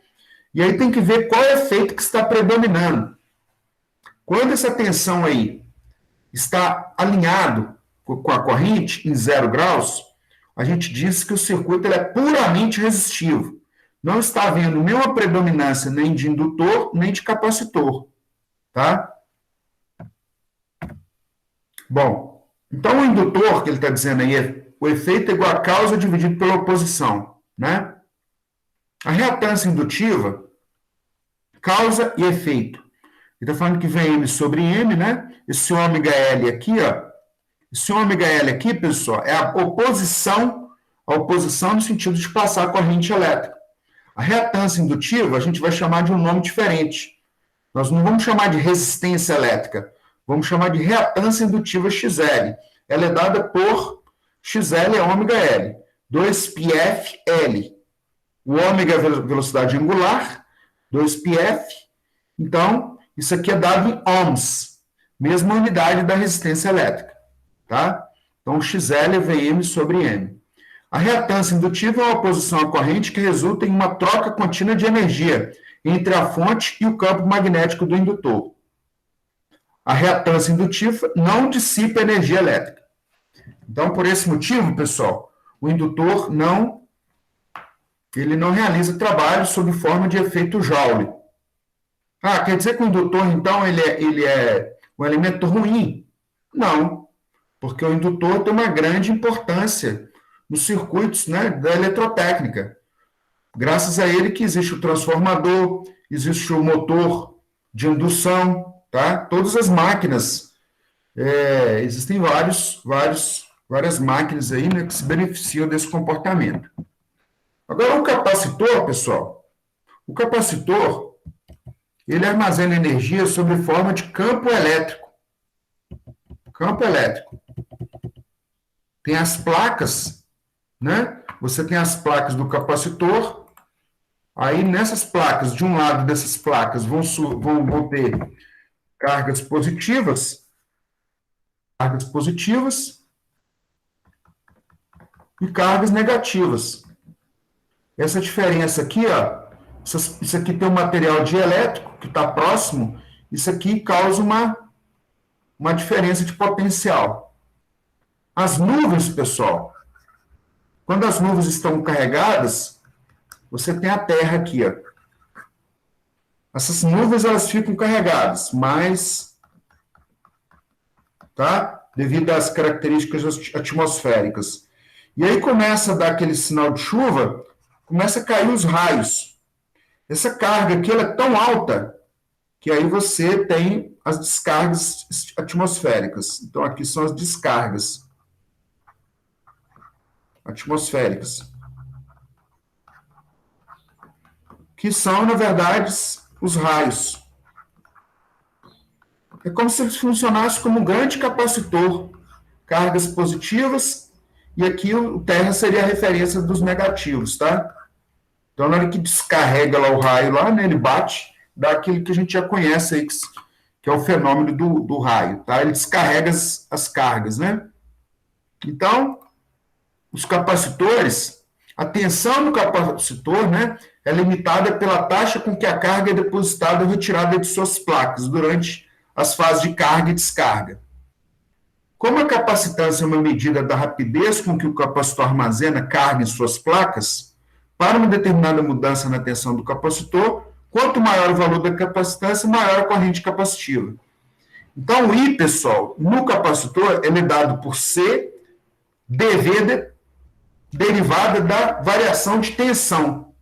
e aí tem que ver qual é o efeito que está predominando. Quando essa tensão aí está alinhado com a corrente em 0 graus, a gente diz que o circuito ele é puramente resistivo. Não está havendo nenhuma predominância nem de indutor, nem de capacitor, tá? Bom, então o indutor, que ele está dizendo aí, o efeito é igual a causa dividido pela oposição, né? A reatância indutiva, causa e efeito. Ele está falando que Vm sobre M, né? Esse ômega L aqui, ó. Esse ômega L aqui, pessoal, é a oposição no sentido de passar a corrente elétrica. A reatância indutiva, a gente vai chamar de um nome diferente. Nós não vamos chamar de resistência elétrica. Vamos chamar de reatância indutiva XL. Ela é dada por XL é ômega L. 2πfL. O ômega é a velocidade angular, 2πf. Então, isso aqui é dado em ohms. Mesma unidade da resistência elétrica. Tá? Então, XL é Vm sobre M. A reatância indutiva é uma oposição à corrente que resulta em uma troca contínua de energia entre a fonte e o campo magnético do indutor. A reatância indutiva não dissipa energia elétrica. Então, por esse motivo, pessoal, o indutor não realiza trabalho sob forma de efeito Joule. Ah, quer dizer que o indutor, então, ele é um elemento ruim? Não, porque o indutor tem uma grande importância nos circuitos, né, da eletrotécnica. Graças a ele que existe o transformador, existe o motor de indução, tá? Todas as máquinas, existem várias máquinas aí, né, que se beneficiam desse comportamento. Agora, o capacitor, pessoal, ele armazena energia sob forma de campo elétrico. Campo elétrico. Tem as placas, né? Você tem as placas do capacitor, aí nessas placas, de um lado dessas placas, vão ter cargas positivas e cargas negativas. Essa diferença aqui, ó, isso aqui tem um material dielétrico que está próximo, isso aqui causa uma diferença de potencial. As nuvens, pessoal, quando as nuvens estão carregadas, você tem a Terra aqui, ó. Essas nuvens, elas ficam carregadas, mas tá? Devido às características atmosféricas. E aí começa a dar aquele sinal de chuva, começa a cair os raios. Essa carga aqui ela é tão alta que aí você tem as descargas atmosféricas. Então, aqui são as descargas atmosféricas, que são, na verdade, os raios. É como se eles funcionassem como um grande capacitor, cargas positivas, e aqui o terra seria a referência dos negativos, tá? Então, na hora que descarrega lá o raio, lá, né, ele bate, dá aquilo que a gente já conhece aí, que é o fenômeno do raio, tá? Ele descarrega as cargas, né? Então, os capacitores, a tensão do capacitor, né, é limitada pela taxa com que a carga é depositada ou retirada de suas placas durante as fases de carga e descarga. Como a capacitância é uma medida da rapidez com que o capacitor armazena carga em suas placas, para uma determinada mudança na tensão do capacitor, quanto maior o valor da capacitância, maior a corrente capacitiva. Então, o I, pessoal, no capacitor, ele é dado por C, dV, derivada da variação de tensão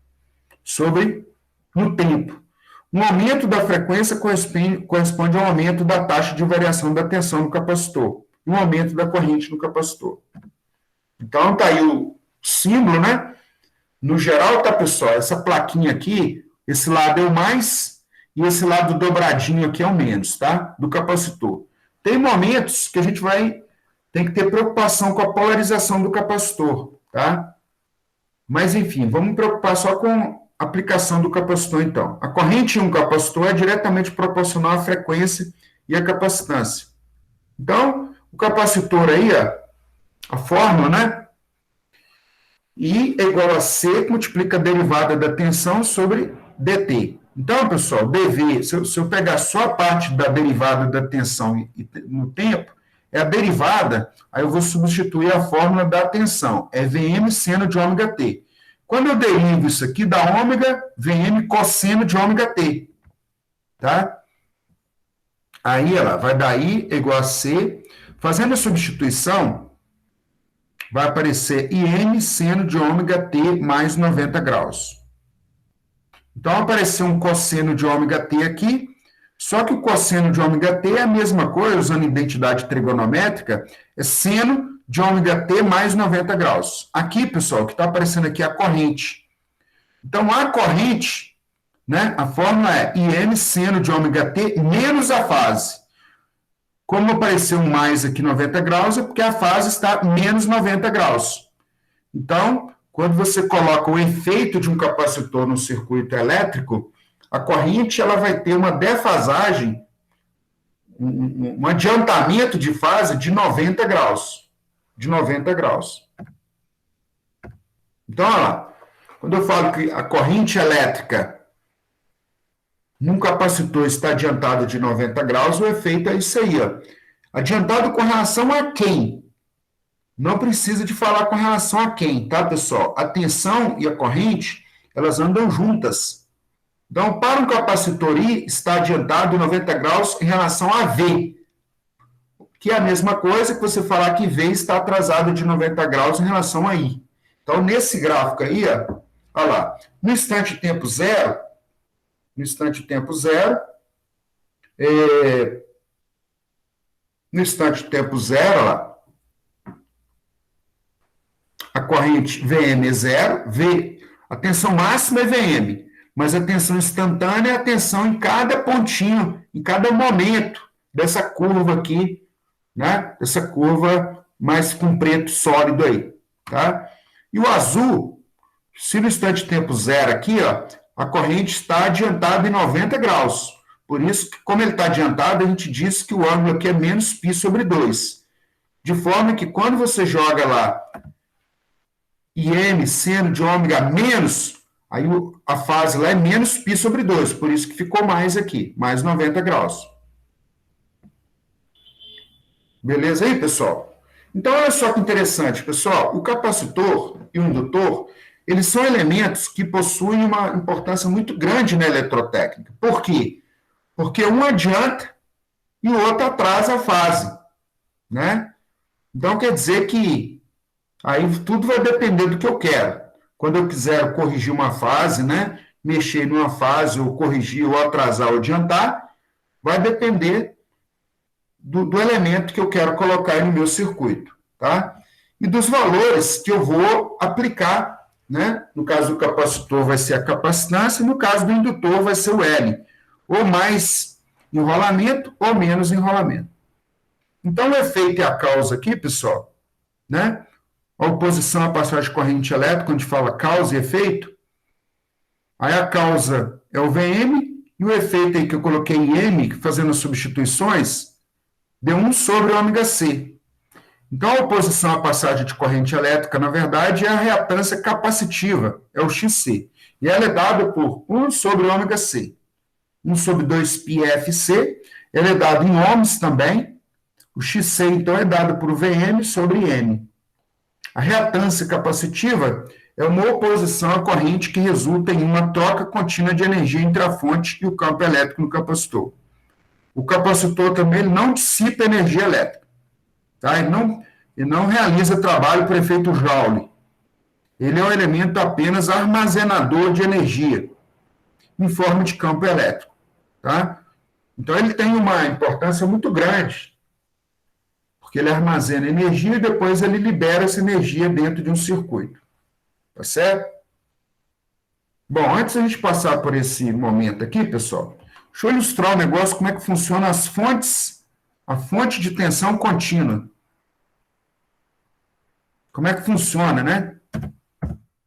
no tempo. Um aumento da frequência corresponde ao aumento da taxa de variação da tensão no capacitor, e um aumento da corrente no capacitor. Então, está aí o símbolo, né? No geral, tá, pessoal, essa plaquinha aqui, esse lado é o mais, e esse lado dobradinho aqui é o menos, tá? Do capacitor. Tem momentos que a gente tem que ter preocupação com a polarização do capacitor, tá? Mas, enfim, vamos preocupar só com a aplicação do capacitor, então. A corrente em um capacitor é diretamente proporcional à frequência e à capacitância. Então, o capacitor aí, ó, a fórmula, né? I é igual a C, que multiplica a derivada da tensão sobre dt. Então, pessoal, dV, se eu pegar só a parte da derivada da tensão no tempo, é a derivada, aí eu vou substituir a fórmula da tensão, é Vm seno de ômega t. Quando eu derivo isso aqui, dá ômega, Vm cosseno de ômega t. Tá? Aí, ela vai dar I igual a C. Fazendo a substituição, vai aparecer Im seno de ômega t mais 90 graus. Então, apareceu um cosseno de ômega t aqui, só que o cosseno de ômega t é a mesma coisa, usando identidade trigonométrica, é seno de ômega t mais 90 graus. Aqui, pessoal, o que está aparecendo aqui é a corrente. Então, a corrente, né, a fórmula é Im seno de ômega t menos a fase. Como apareceu um mais aqui 90 graus, é porque a fase está menos 90 graus. Então, quando você coloca o efeito de um capacitor no circuito elétrico, a corrente ela vai ter uma defasagem, um adiantamento de fase de 90 graus. De 90 graus. Então, olha lá. Quando eu falo que a corrente elétrica num capacitor está adiantado de 90 graus, o efeito é isso aí, ó. Adiantado com relação a quem? Não precisa de falar com relação a quem, tá, pessoal? A tensão e a corrente, elas andam juntas. Então, para um capacitor I, está adiantado 90 graus em relação a V, que é a mesma coisa que você falar que V está atrasado de 90 graus em relação a I. Então, nesse gráfico aí, ó, olha lá, no instante tempo zero, no instante tempo zero, olha lá, a corrente Vm é zero, a tensão máxima é Vm, mas a tensão instantânea é a tensão em cada pontinho, em cada momento dessa curva aqui, né? Essa curva mais com preto sólido aí, tá? E o azul, se no instante tempo zero aqui, ó, a corrente está adiantada em 90 graus. Por isso, como ele está adiantado, a gente diz que o ângulo aqui é menos π sobre 2. De forma que quando você joga lá Im seno de ômega menos, aí a fase lá é menos π sobre 2. Por isso que ficou mais aqui, mais 90 graus. Beleza aí, pessoal? Então, olha só que interessante, pessoal. O capacitor e o indutor, eles são elementos que possuem uma importância muito grande na eletrotécnica. Por quê? Porque um adianta e o outro atrasa a fase. né? Então, quer dizer que aí tudo vai depender do que eu quero. Quando eu quiser corrigir uma fase, né? Mexer numa fase, ou corrigir, ou atrasar, ou adiantar, vai depender do elemento que eu quero colocar aí no meu circuito, tá? E dos valores que eu vou aplicar, né? No caso do capacitor vai ser a capacitância, no caso do indutor vai ser o L, ou mais enrolamento ou menos enrolamento. Então, o efeito e a causa aqui, pessoal, né? A oposição à passagem de corrente elétrica, quando a gente fala causa e efeito, aí a causa é o VM, e o efeito aí que eu coloquei em M, fazendo as substituições, deu 1 sobre ômega C. Então, a oposição à passagem de corrente elétrica, na verdade, é a reatância capacitiva, é o XC. E ela é dada por 1 sobre ômega C. 1 sobre 2πfC, ela é dada em ohms também. O XC, então, é dado por VM sobre M. A reatância capacitiva é uma oposição à corrente que resulta em uma troca contínua de energia entre a fonte e o campo elétrico no capacitor. O capacitor também ele não dissipa energia elétrica. Tá? Ele não realiza trabalho por efeito Joule. Ele é um elemento apenas armazenador de energia, em forma de campo elétrico. Tá? Então, ele tem uma importância muito grande, porque ele armazena energia e depois ele libera essa energia dentro de um circuito. Tá certo? Bom, antes de a gente passar por esse momento aqui, pessoal, deixa eu ilustrar o negócio, como é que funciona as fontes, a fonte de tensão contínua. Como é que funciona, né?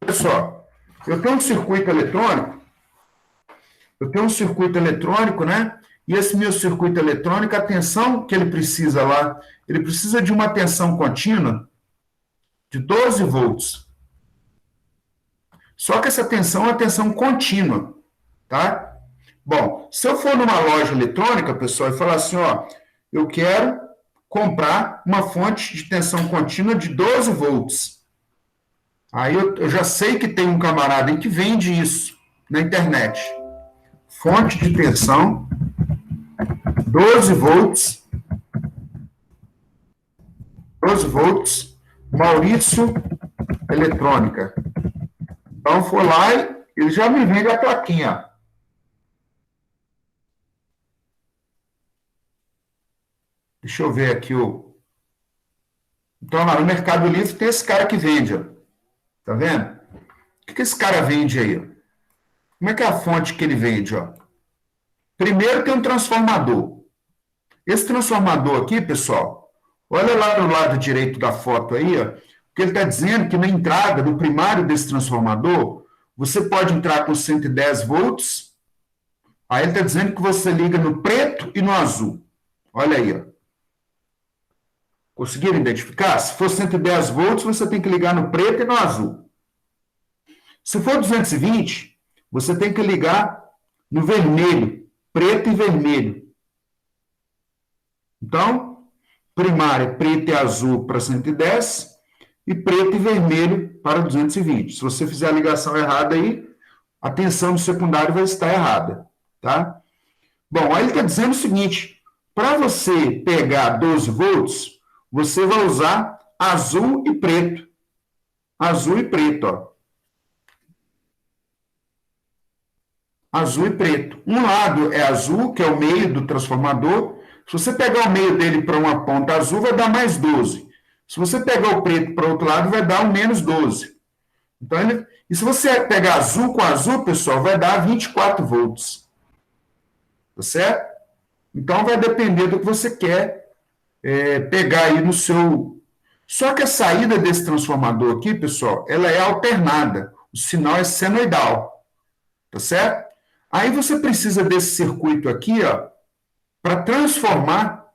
Pessoal, eu tenho um circuito eletrônico, né? E esse meu circuito eletrônico, a tensão que ele precisa lá, ele precisa de uma tensão contínua de 12 volts. Só que essa tensão é uma tensão contínua, tá? Bom, se eu for numa loja eletrônica, pessoal, e falar assim, ó, eu quero comprar uma fonte de tensão contínua de 12 volts. Aí eu já sei que tem um camarada aí que vende isso na internet. Fonte de tensão, 12 volts, Maurício Eletrônica. Então, foi lá e ele já me vende a plaquinha. Deixa eu ver aqui o... Então, lá no Mercado Livre tem esse cara que vende, ó. Tá vendo? O que esse cara vende aí, ó? Como é que é a fonte que ele vende, ó? Primeiro tem um transformador. Esse transformador aqui, pessoal, olha lá no lado direito da foto aí, ó, que ele está dizendo que na entrada, no primário desse transformador, você pode entrar com 110 volts, aí ele está dizendo que você liga no preto e no azul. Olha aí, ó. Conseguiram identificar? Se for 110 volts, você tem que ligar no preto e no azul. Se for 220, você tem que ligar no vermelho, preto e vermelho. Então, primária, preto e azul para 110 e preto e vermelho para 220. Se você fizer a ligação errada aí, a tensão do secundário vai estar errada, tá? Bom, aí ele está dizendo o seguinte, para você pegar 12 volts, você vai usar azul e preto. Azul e preto, ó. Azul e preto. Um lado é azul, que é o meio do transformador. Se você pegar o meio dele para uma ponta azul, vai dar mais 12. Se você pegar o preto para o outro lado, vai dar um menos 12. Então, e se você pegar azul com azul, pessoal, vai dar 24 volts. Tá certo? Então, vai depender do que você quer pegar aí no seu... Só que a saída desse transformador aqui, pessoal, ela é alternada. O sinal é senoidal. Tá certo? Aí você precisa desse circuito aqui, ó, para transformar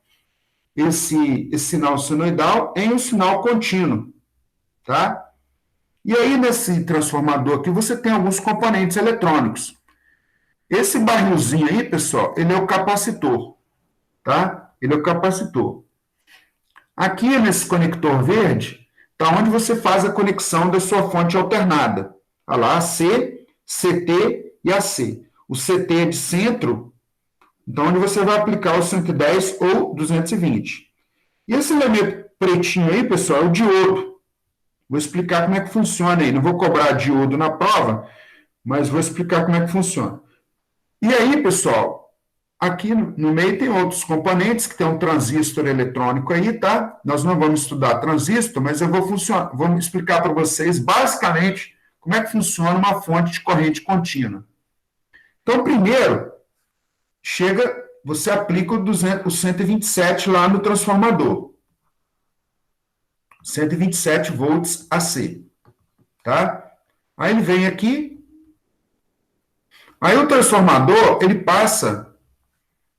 esse sinal senoidal em um sinal contínuo, tá? E aí, nesse transformador aqui, você tem alguns componentes eletrônicos. Esse barrilzinho aí, pessoal, ele é o capacitor, tá? Ele é o capacitor. Aqui, nesse conector verde, está onde você faz a conexão da sua fonte alternada. Olha lá, AC, CT e AC. O CT é de centro, então onde você vai aplicar o 110 ou 220. E esse elemento pretinho aí, pessoal, é o diodo. Vou explicar como é que funciona aí. Não vou cobrar diodo na prova, mas vou explicar como é que funciona. E aí, pessoal, aqui no meio tem outros componentes, que tem um transistor eletrônico aí, tá? Nós não vamos estudar transistor, mas eu vou explicar para vocês, basicamente, como é que funciona uma fonte de corrente contínua. Então, primeiro, você aplica o 127 lá no transformador. 127 volts AC, tá? Aí ele vem aqui, aí o transformador, ele passa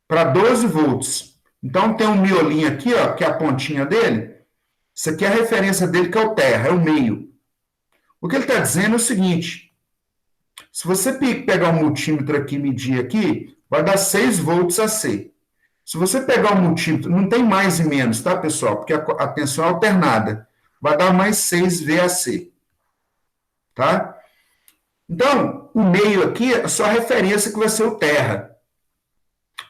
para 12 volts. Então, tem um miolinho aqui, ó, que é a pontinha dele. Isso aqui é a referência dele, que é o terra, é o meio. O que ele está dizendo é o seguinte, se você pegar um multímetro aqui e medir aqui, vai dar 6 volts AC. Se você pegar um multímetro, não tem mais e menos, tá, pessoal? Porque a tensão é alternada. Vai dar mais 6 VAC. Tá? Então, o meio aqui é só a referência que vai ser o terra.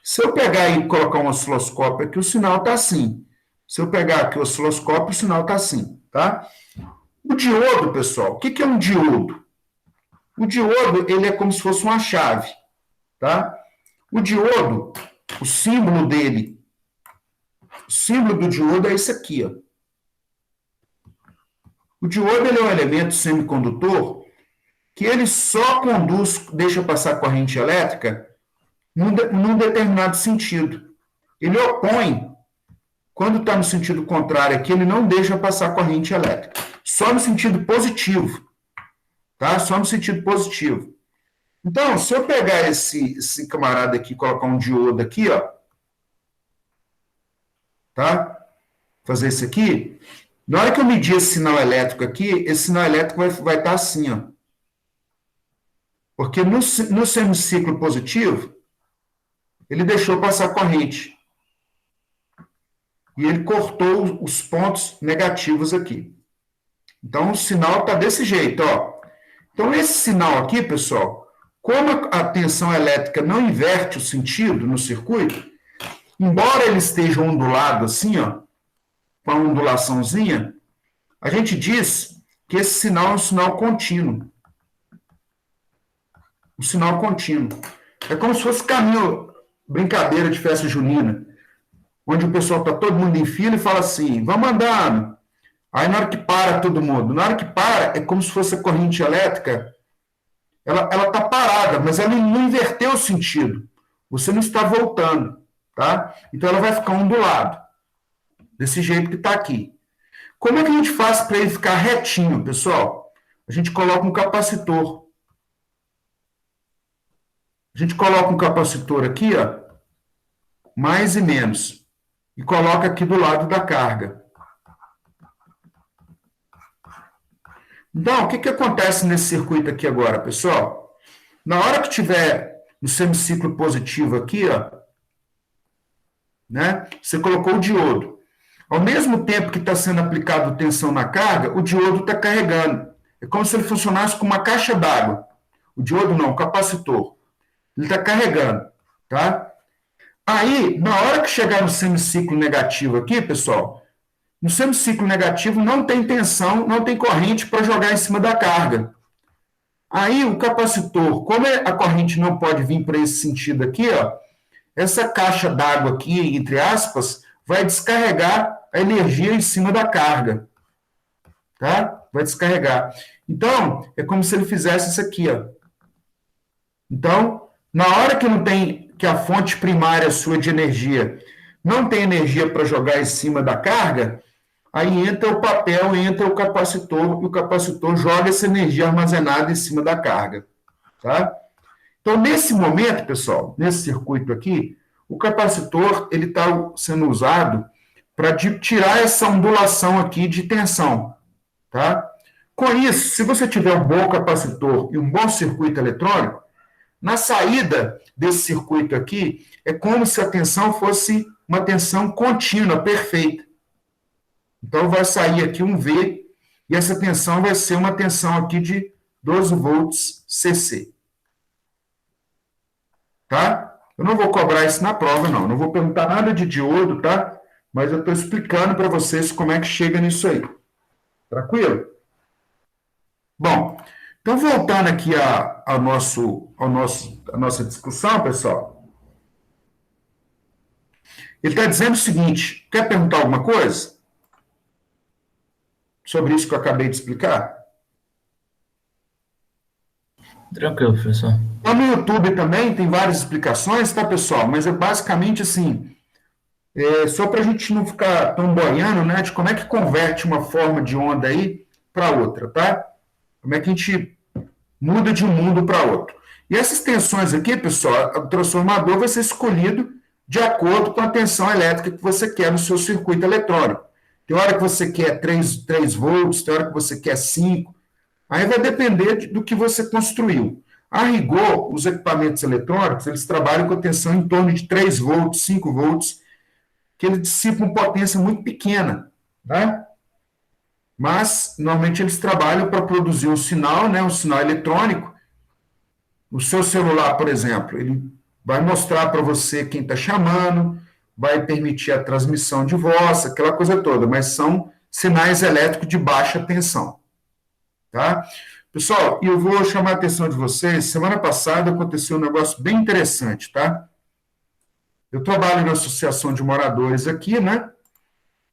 Se eu pegar e colocar um osciloscópio aqui, o sinal está assim. Se eu pegar aqui o osciloscópio, o sinal está assim. Tá? O diodo, pessoal, o que é um diodo? O diodo, ele é como se fosse uma chave. Tá? O diodo, o símbolo dele, o símbolo do diodo é esse aqui, ó. O diodo, ele é um elemento semicondutor que ele só deixa passar corrente elétrica num determinado sentido. Ele opõe, quando está no sentido contrário aqui, ele não deixa passar corrente elétrica. Só no sentido positivo. Tá? Só no sentido positivo. Então, se eu pegar esse camarada aqui e colocar um diodo aqui, ó, tá? Fazer isso aqui, na hora que eu medir esse sinal elétrico aqui, esse sinal elétrico vai estar assim, ó. Porque no semiciclo positivo, ele deixou passar corrente. E ele cortou os pontos negativos aqui. Então, o sinal está desse jeito, ó. Então, esse sinal aqui, pessoal, como a tensão elétrica não inverte o sentido no circuito, embora ele esteja ondulado assim, ó, com a ondulaçãozinha, a gente diz que esse sinal é um sinal contínuo. Um sinal contínuo. É como se fosse caminho, brincadeira de festa junina, onde o pessoal está todo mundo em fila e fala assim, vamos andando. Aí na hora que para todo mundo, na hora que para, é como se fosse a corrente elétrica, ela está parada, mas ela não inverteu o sentido. Você não está voltando, tá? Então ela vai ficar ondulado, desse jeito que está aqui. Como é que a gente faz para ele ficar retinho, pessoal? A gente coloca um capacitor. A gente coloca um capacitor aqui, ó, mais e menos, e coloca aqui do lado da carga. Então, o que acontece nesse circuito aqui agora, pessoal? Na hora que tiver no semiciclo positivo aqui, ó, né, você colocou o diodo. Ao mesmo tempo que está sendo aplicado tensão na carga, o diodo está carregando. É como se ele funcionasse com uma caixa d'água. O diodo não, o capacitor. Ele está carregando, tá? Aí, na hora que chegar no semiciclo negativo aqui, pessoal, no semiciclo negativo não tem tensão, não tem corrente para jogar em cima da carga. Aí, o capacitor, como a corrente não pode vir para esse sentido aqui, ó, essa caixa d'água aqui, entre aspas, vai descarregar a energia em cima da carga. Tá? Vai descarregar. Então, é como se ele fizesse isso aqui, ó. Então, na hora que não tem, que a fonte primária sua de energia não tem energia para jogar em cima da carga, aí entra o papel, entra o capacitor, e o capacitor joga essa energia armazenada em cima da carga. Tá? Então, nesse momento, pessoal, nesse circuito aqui, o capacitor ele está sendo usado para tirar essa ondulação aqui de tensão. Tá? Com isso, se você tiver um bom capacitor e um bom circuito eletrônico, na saída desse circuito aqui, é como se a tensão fosse uma tensão contínua, perfeita. Então, vai sair aqui um V, e essa tensão vai ser uma tensão aqui de 12 volts CC. Tá? Eu não vou cobrar isso na prova, não. Não vou perguntar nada de diodo, tá? mas eu estou explicando para vocês como é que chega nisso aí. Tranquilo? Bom, então voltando aqui à nossa discussão, pessoal, ele está dizendo o seguinte, quer perguntar alguma coisa sobre isso que eu acabei de explicar? Tranquilo, professor. Lá no YouTube também tem várias explicações, tá, pessoal? Mas é basicamente assim, só para a gente não ficar tão boiando, né, de como é que converte uma forma de onda aí para outra, tá? Como é que a gente muda de um mundo para outro. E essas tensões aqui, pessoal, o transformador vai ser escolhido de acordo com a tensão elétrica que você quer no seu circuito eletrônico. Tem hora que você quer 3 volts, tem hora que você quer 5. Aí vai depender do que você construiu. A rigor, os equipamentos eletrônicos, eles trabalham com tensão em torno de 3 volts, 5 volts, que eles dissipam potência muito pequena, né? Mas, normalmente, eles trabalham para produzir um sinal, né, um sinal eletrônico. O seu celular, por exemplo, ele vai mostrar para você quem está chamando, vai permitir a transmissão de voz, aquela coisa toda, mas são sinais elétricos de baixa tensão. Tá? Pessoal, eu vou chamar a atenção de vocês, semana passada aconteceu um negócio bem interessante, tá? Eu trabalho na associação de moradores aqui, né?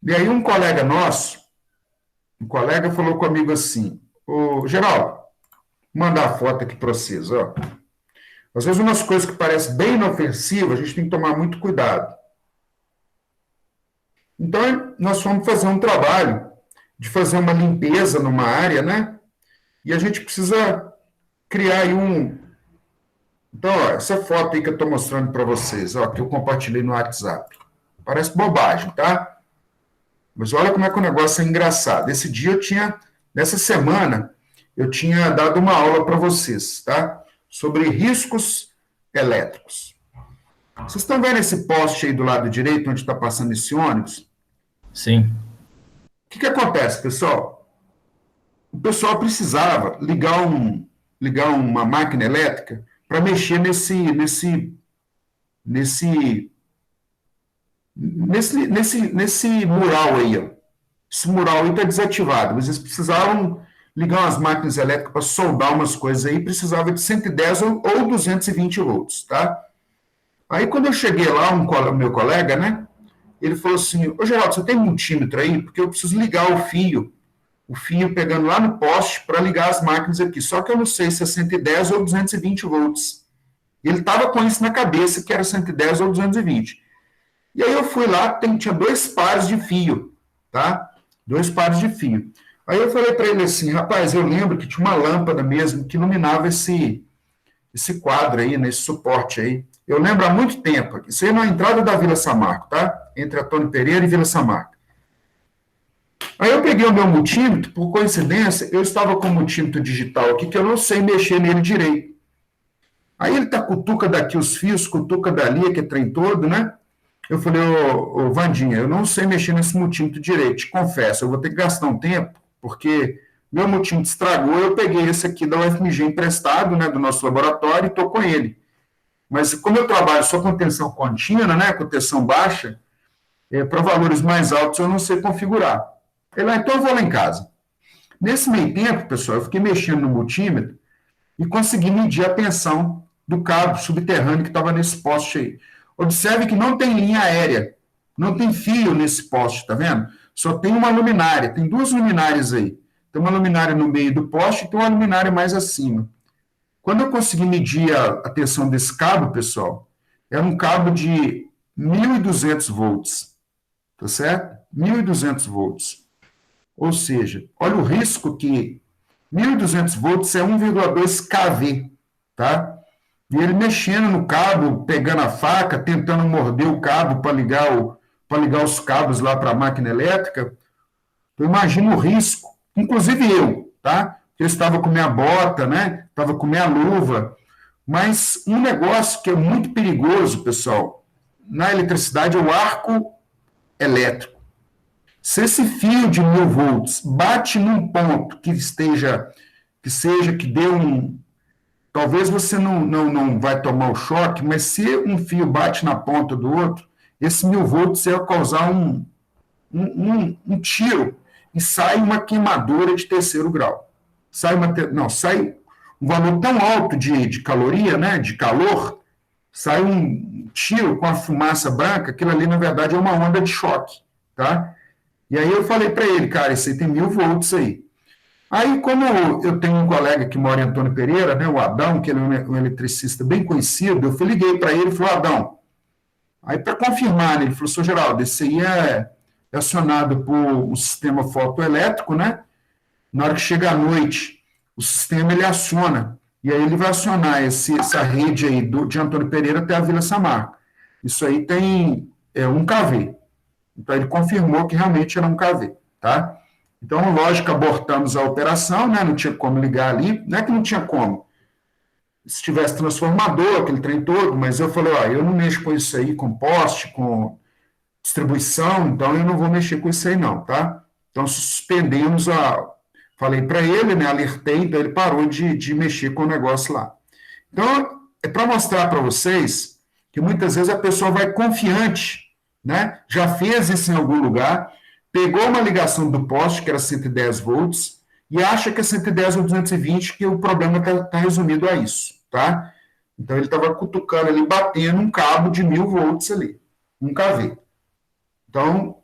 E aí um colega nosso, falou comigo assim, ô Geraldo, vou mandar a foto aqui para vocês, ó. Às vezes umas coisas que parecem bem inofensivas, a gente tem que tomar muito cuidado. Então, nós fomos fazer um trabalho de fazer uma limpeza numa área, né? E a gente precisa criar aí Então, ó, essa foto aí que eu estou mostrando para vocês, ó, que eu compartilhei no WhatsApp. Parece bobagem, tá? Mas olha como é que o negócio é engraçado. Nessa semana, eu tinha dado uma aula para vocês, tá? Sobre riscos elétricos. Vocês estão vendo esse poste aí do lado direito, onde está passando esse ônibus? Sim. O que acontece, pessoal? O pessoal precisava ligar uma máquina elétrica para mexer nesse mural aí, ó. Esse mural aí está desativado, mas eles precisavam ligar umas máquinas elétricas para soldar umas coisas aí, precisava de 110 ou 220 volts, tá? Aí, quando eu cheguei lá, meu colega, né, ele falou assim, ô Geraldo, você tem multímetro aí? Porque eu preciso ligar o fio pegando lá no poste para ligar as máquinas aqui, só que eu não sei se é 110 ou 220 volts. Ele estava com isso na cabeça, que era 110 ou 220. E aí eu fui lá, tinha 2 pares de fio, tá? 2 pares de fio. Aí eu falei para ele assim, rapaz, eu lembro que tinha uma lâmpada mesmo que iluminava esse quadro aí, nesse suporte aí. Eu lembro há muito tempo, isso aí é na entrada da Vila Samarco, tá? Entre Antônio Pereira e Vila Samarco. Aí eu peguei o meu multímetro, por coincidência, eu estava com o multímetro digital aqui, que eu não sei mexer nele direito. Aí ele cutuca daqui os fios, cutuca dali, que é trem todo, né? Eu falei, ô Vandinha, eu não sei mexer nesse multímetro direito, te confesso, eu vou ter que gastar um tempo, porque meu multímetro estragou, eu peguei esse aqui da UFMG emprestado, né, do nosso laboratório, e estou com ele. Mas como eu trabalho só com tensão contínua, né, com tensão baixa, para valores mais altos eu não sei configurar. Ele, então eu vou lá em casa. Nesse meio tempo, pessoal, eu fiquei mexendo no multímetro e consegui medir a tensão do cabo subterrâneo que estava nesse poste aí. Observe que não tem linha aérea, não tem fio nesse poste, tá vendo? Só tem uma luminária, tem 2 luminárias aí. Tem uma luminária no meio do poste e tem uma luminária mais acima. Quando eu consegui medir a tensão desse cabo, pessoal, era um cabo de 1.200 volts, tá certo? 1.200 volts. Ou seja, olha o risco que 1.200 volts é 1,2 kV, tá? E ele mexendo no cabo, pegando a faca, tentando morder o cabo para ligar os cabos lá para a máquina elétrica. Eu imagino o risco, inclusive eu, tá? Eu estava com minha bota, né? Estava com minha luva. Mas um negócio que é muito perigoso, pessoal, na eletricidade é o arco elétrico. Se esse fio de 1.000 volts bate num ponto que dê um... Talvez você não vai tomar o choque, mas se um fio bate na ponta do outro, esse 1000 volts ia causar um tiro e sai uma queimadura de terceiro grau. Sai um valor tão alto de caloria, né, de calor, sai um tiro com a fumaça branca, aquilo ali, na verdade, é uma onda de choque, tá? E aí eu falei para ele, cara, isso aí tem 1000 volts aí. Aí, como eu tenho um colega que mora em Antônio Pereira, né, o Adão, que ele é um eletricista bem conhecido, eu liguei para ele e falei, Adão, aí para confirmar, né, ele falou, Sr. Geraldo, esse aí é acionado por um sistema fotoelétrico, né? Na hora que chega à noite, o sistema ele aciona, e aí ele vai acionar essa rede aí de Antônio Pereira até a Vila Samarco. Isso aí tem 1 kV. Então ele confirmou que realmente era 1 kV, tá? Então, lógico, abortamos a operação, né? Não tinha como ligar ali, não é que não tinha como. Se tivesse transformador, aquele trem todo, mas eu falei, ó, eu não mexo com isso aí, com poste, com distribuição, então eu não vou mexer com isso aí não, tá? Então suspendemos falei para ele, né, alertei, então ele parou de mexer com o negócio lá. Então, é para mostrar para vocês que muitas vezes a pessoa vai confiante, né, já fez isso em algum lugar, pegou uma ligação do poste, que era 110 volts, e acha que é 110 ou 220, que o problema está resumido a isso, tá? Então ele estava cutucando ali, batendo um cabo de 1000 volts ali, 1 kV. Então,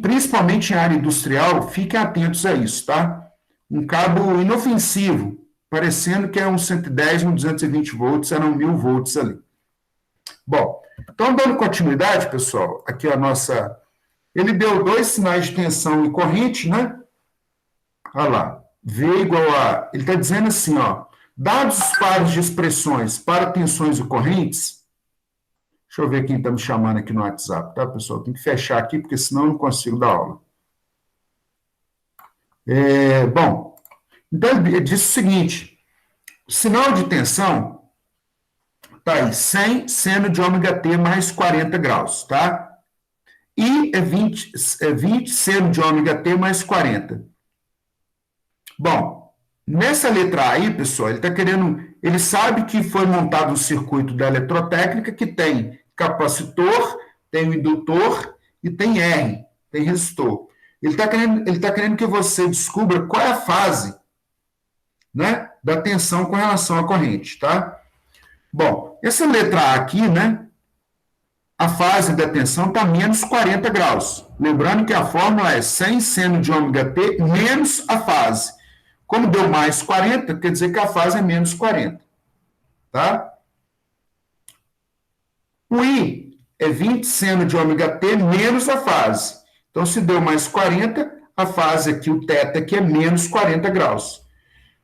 principalmente em área industrial, fiquem atentos a isso, tá? Um cabo inofensivo, parecendo que é um 110, um 220 volts, eram 1000 volts ali. Bom, então, dando continuidade, pessoal, aqui a nossa... Ele deu 2 sinais de tensão e corrente, né? Olha lá, V igual a... Ele está dizendo assim, ó, dados os pares de expressões para tensões e correntes... Deixa eu ver quem está me chamando aqui no WhatsApp, tá, pessoal? Tem que fechar aqui, porque senão eu não consigo dar aula. Bom, então ele disse o seguinte, o sinal de tensão está aí, 100 seno de ômega T mais 40 graus, tá? E é 20 seno de ômega T mais 40. Bom, nessa letra A aí, pessoal, ele está querendo... Ele sabe que foi montado um circuito da eletrotécnica que tem capacitor, tem o indutor e tem R, tem resistor. Ele está querendo que você descubra qual é a fase, né, da tensão com relação à corrente, tá? Bom, essa letra A aqui, né, a fase da tensão está menos 40 graus. Lembrando que a fórmula é 100 seno de ômega T menos a fase. Como deu mais 40, quer dizer que a fase é menos 40. Tá? O I é 20 seno de ômega T menos a fase. Então, se deu mais 40, a fase aqui, o θ aqui é menos 40 graus.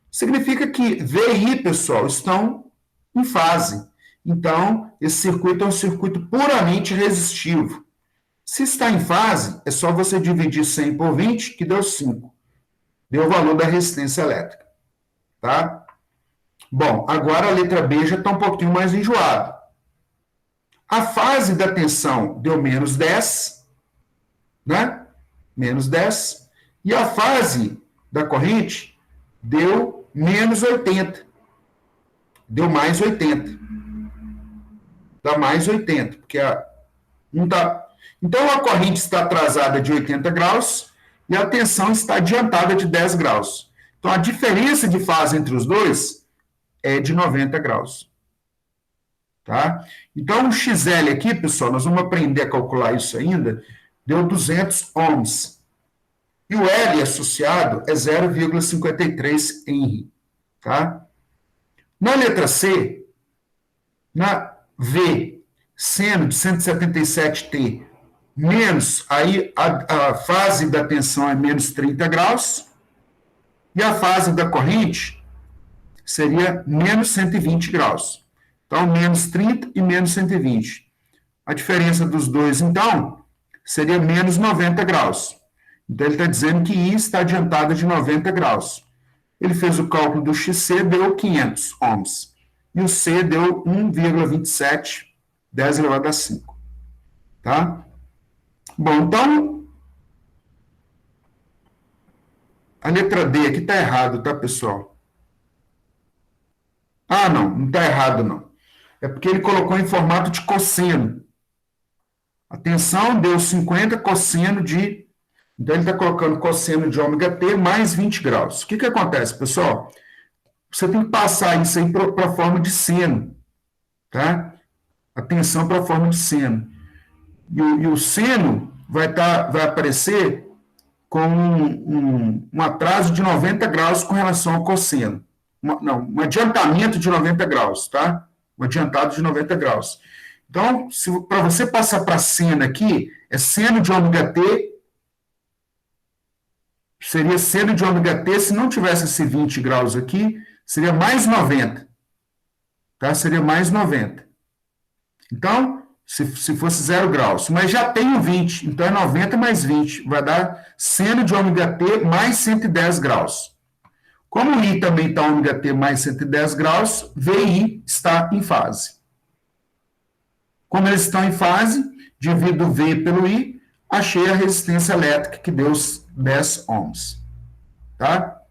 Significa que V e I, pessoal, estão em fase. Então, esse circuito é um circuito puramente resistivo. Se está em fase, é só você dividir 100 por 20, que deu 5. Deu o valor da resistência elétrica. Tá? Bom, agora a letra B já está um pouquinho mais enjoada. A fase da tensão deu menos 10, né? Menos 10. E a fase da corrente deu menos 80. Deu mais 80. Dá mais 80, porque não tá... Então, a corrente está atrasada de 80 graus e a tensão está adiantada de 10 graus. Então, a diferença de fase entre os dois é de 90 graus. Tá? Então, o XL aqui, pessoal, nós vamos aprender a calcular isso ainda, deu 200 ohms. E o L associado é 0,53 Henry. Tá? Na letra C, na V, seno de 177T, menos, aí a fase da tensão é menos 30 graus, e a fase da corrente seria menos 120 graus. Então, menos 30 e menos 120. A diferença dos dois, então, seria menos 90 graus. Então, ele está dizendo que I está adiantada de 90 graus. Ele fez o cálculo do XC, deu 500 ohms. E o C deu 1,27, 10 elevado a 5. Tá? Bom, então, a letra D aqui está errado, tá, pessoal? Ah, não está errado, não. É porque ele colocou em formato de cosseno. tensão deu 50 cosseno de... Então, ele está colocando cosseno de ômega T mais 20 graus. O que acontece, pessoal? Você tem que passar isso aí para a forma de seno, tá? A tensão para a forma de seno. E o seno vai aparecer com um atraso de 90 graus com relação ao cosseno. Um adiantamento de 90 graus, tá? Um adiantado de 90 graus. Então, para você passar para seno aqui, é seno de ômega T, seria seno de ômega T, se não tivesse esse 20 graus aqui, seria mais 90. Tá? Seria mais 90. Então, se fosse 0 graus, mas já tem o 20, então é 90 mais 20, vai dar seno de ômega T mais 110 graus. Como o I também está ômega T mais 110 graus, VI está em fase. Como eles estão em fase, divido V pelo I, achei a resistência elétrica que deu 10 ohms. Tá?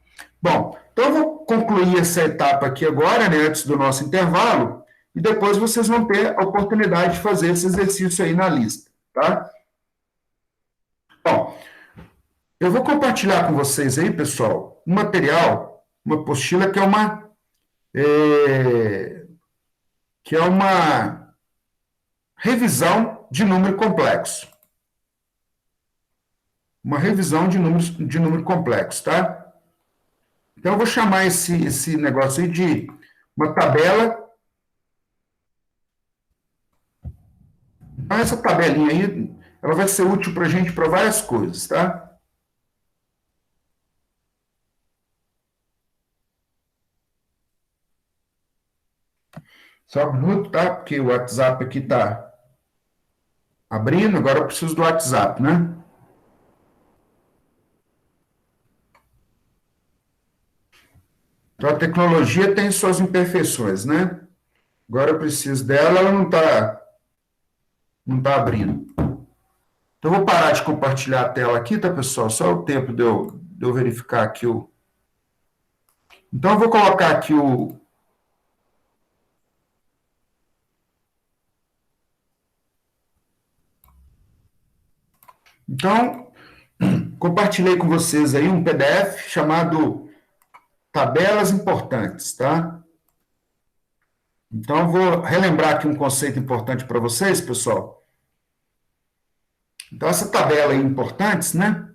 Bom, então eu vou concluir essa etapa aqui agora, né, antes do nosso intervalo, e depois vocês vão ter a oportunidade de fazer esse exercício aí na lista, tá? Bom, eu vou compartilhar com vocês aí, pessoal, um material, uma apostila que é uma revisão de número complexo. Uma revisão de número complexo, tá? Então, eu vou chamar esse negócio aí de uma tabela. Então, essa tabelinha aí, ela vai ser útil para a gente para várias coisas, tá? Só um minuto, tá? Porque o WhatsApp aqui está abrindo, agora eu preciso do WhatsApp, né? Então, a tecnologia tem suas imperfeições, né? Agora eu preciso dela, ela não está abrindo. Então, eu vou parar de compartilhar a tela aqui, tá, pessoal? Só o tempo de eu verificar aqui o... Então, eu vou colocar aqui o... Então, compartilhei com vocês aí um PDF chamado Tabelas Importantes, tá? Então, eu vou relembrar aqui um conceito importante para vocês, pessoal. Então, essa tabela aí, Importantes, né?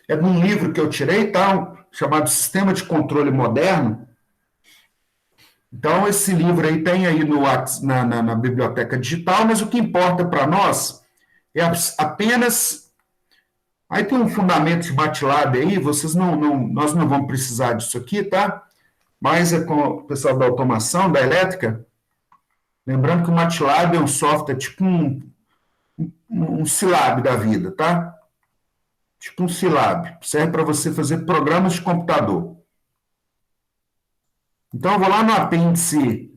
É de um livro que eu tirei, tá? Chamado Sistema de Controle Moderno. Então, esse livro aí tem aí na biblioteca digital, mas o que importa para nós é apenas... Aí tem um fundamento de MATLAB aí, nós não vamos precisar disso aqui, tá? Mas é com o pessoal da automação, da elétrica. Lembrando que o MATLAB é um software tipo um Scilab da vida, tá? Tipo um Scilab. Serve para você fazer programas de computador. Então, eu vou lá no apêndice...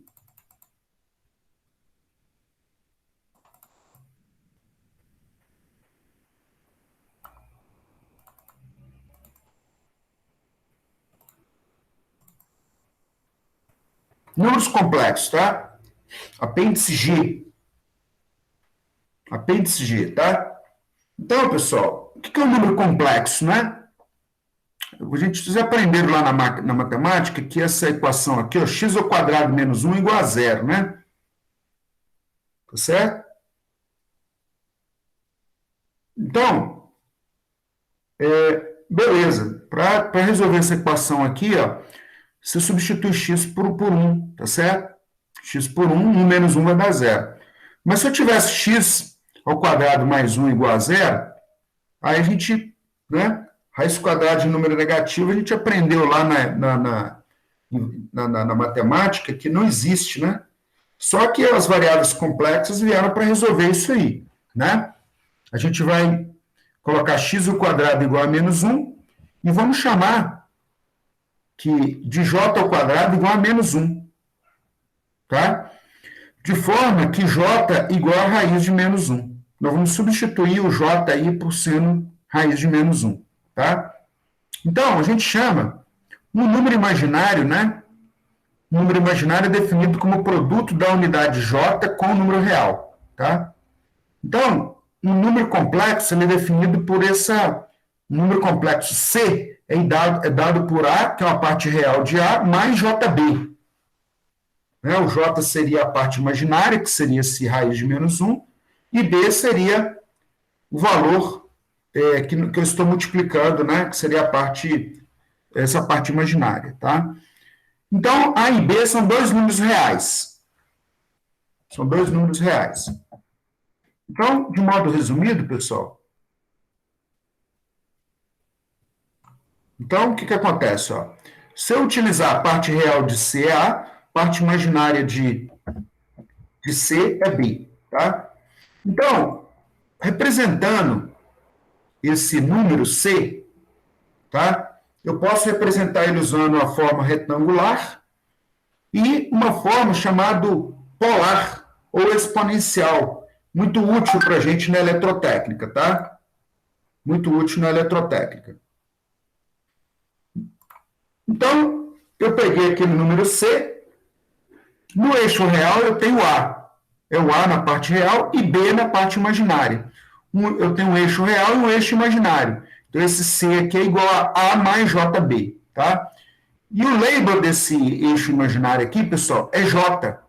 Números complexos, tá? Apêndice G. Apêndice G, tá? Então, pessoal, o que é um número complexo, né? A gente já aprenderam lá na matemática que essa equação aqui, ó, x ao quadrado menos 1 igual a 0, né? Tá certo? Então, beleza. Para resolver essa equação aqui, ó, você substitui x por 1, tá certo? X por 1, 1 menos 1 vai dar 0. Mas se eu tivesse x ao quadrado mais 1 igual a 0, aí a gente, né, raiz quadrada de número negativo, a gente aprendeu lá na matemática que não existe, né? Só que as variáveis complexas vieram para resolver isso aí, né? A gente vai colocar x ao quadrado igual a menos 1 e vamos chamar que de j ao quadrado igual a menos 1, tá? De forma que j igual a raiz de menos 1. Nós vamos substituir o j aí por seno raiz de menos 1, tá? Então, a gente chama um número imaginário, né? O número imaginário é definido como produto da unidade j com o número real, tá? Então, um número complexo ele é definido por um número complexo C é dado por A, que é uma parte real de A, mais JB. Né? O J seria a parte imaginária, que seria esse raiz de menos 1, e B seria o valor que eu estou multiplicando, né? Que seria essa parte imaginária. Tá? Então, A e B são dois números reais. São dois números reais. Então, de modo resumido, pessoal, então, o que acontece? Ó? Se eu utilizar a parte real de C é A, parte imaginária de C é B. Tá? Então, representando esse número C, tá? Eu posso representar ele usando uma forma retangular e uma forma chamada polar ou exponencial, muito útil para a gente na eletrotécnica, tá? Muito útil na eletrotécnica. Então, eu peguei aquele número C, no eixo real eu tenho A. É o A na parte real e B na parte imaginária. Eu tenho um eixo real e um eixo imaginário. Então, esse C aqui é igual a A mais JB, tá? E o label desse eixo imaginário aqui, pessoal, é J.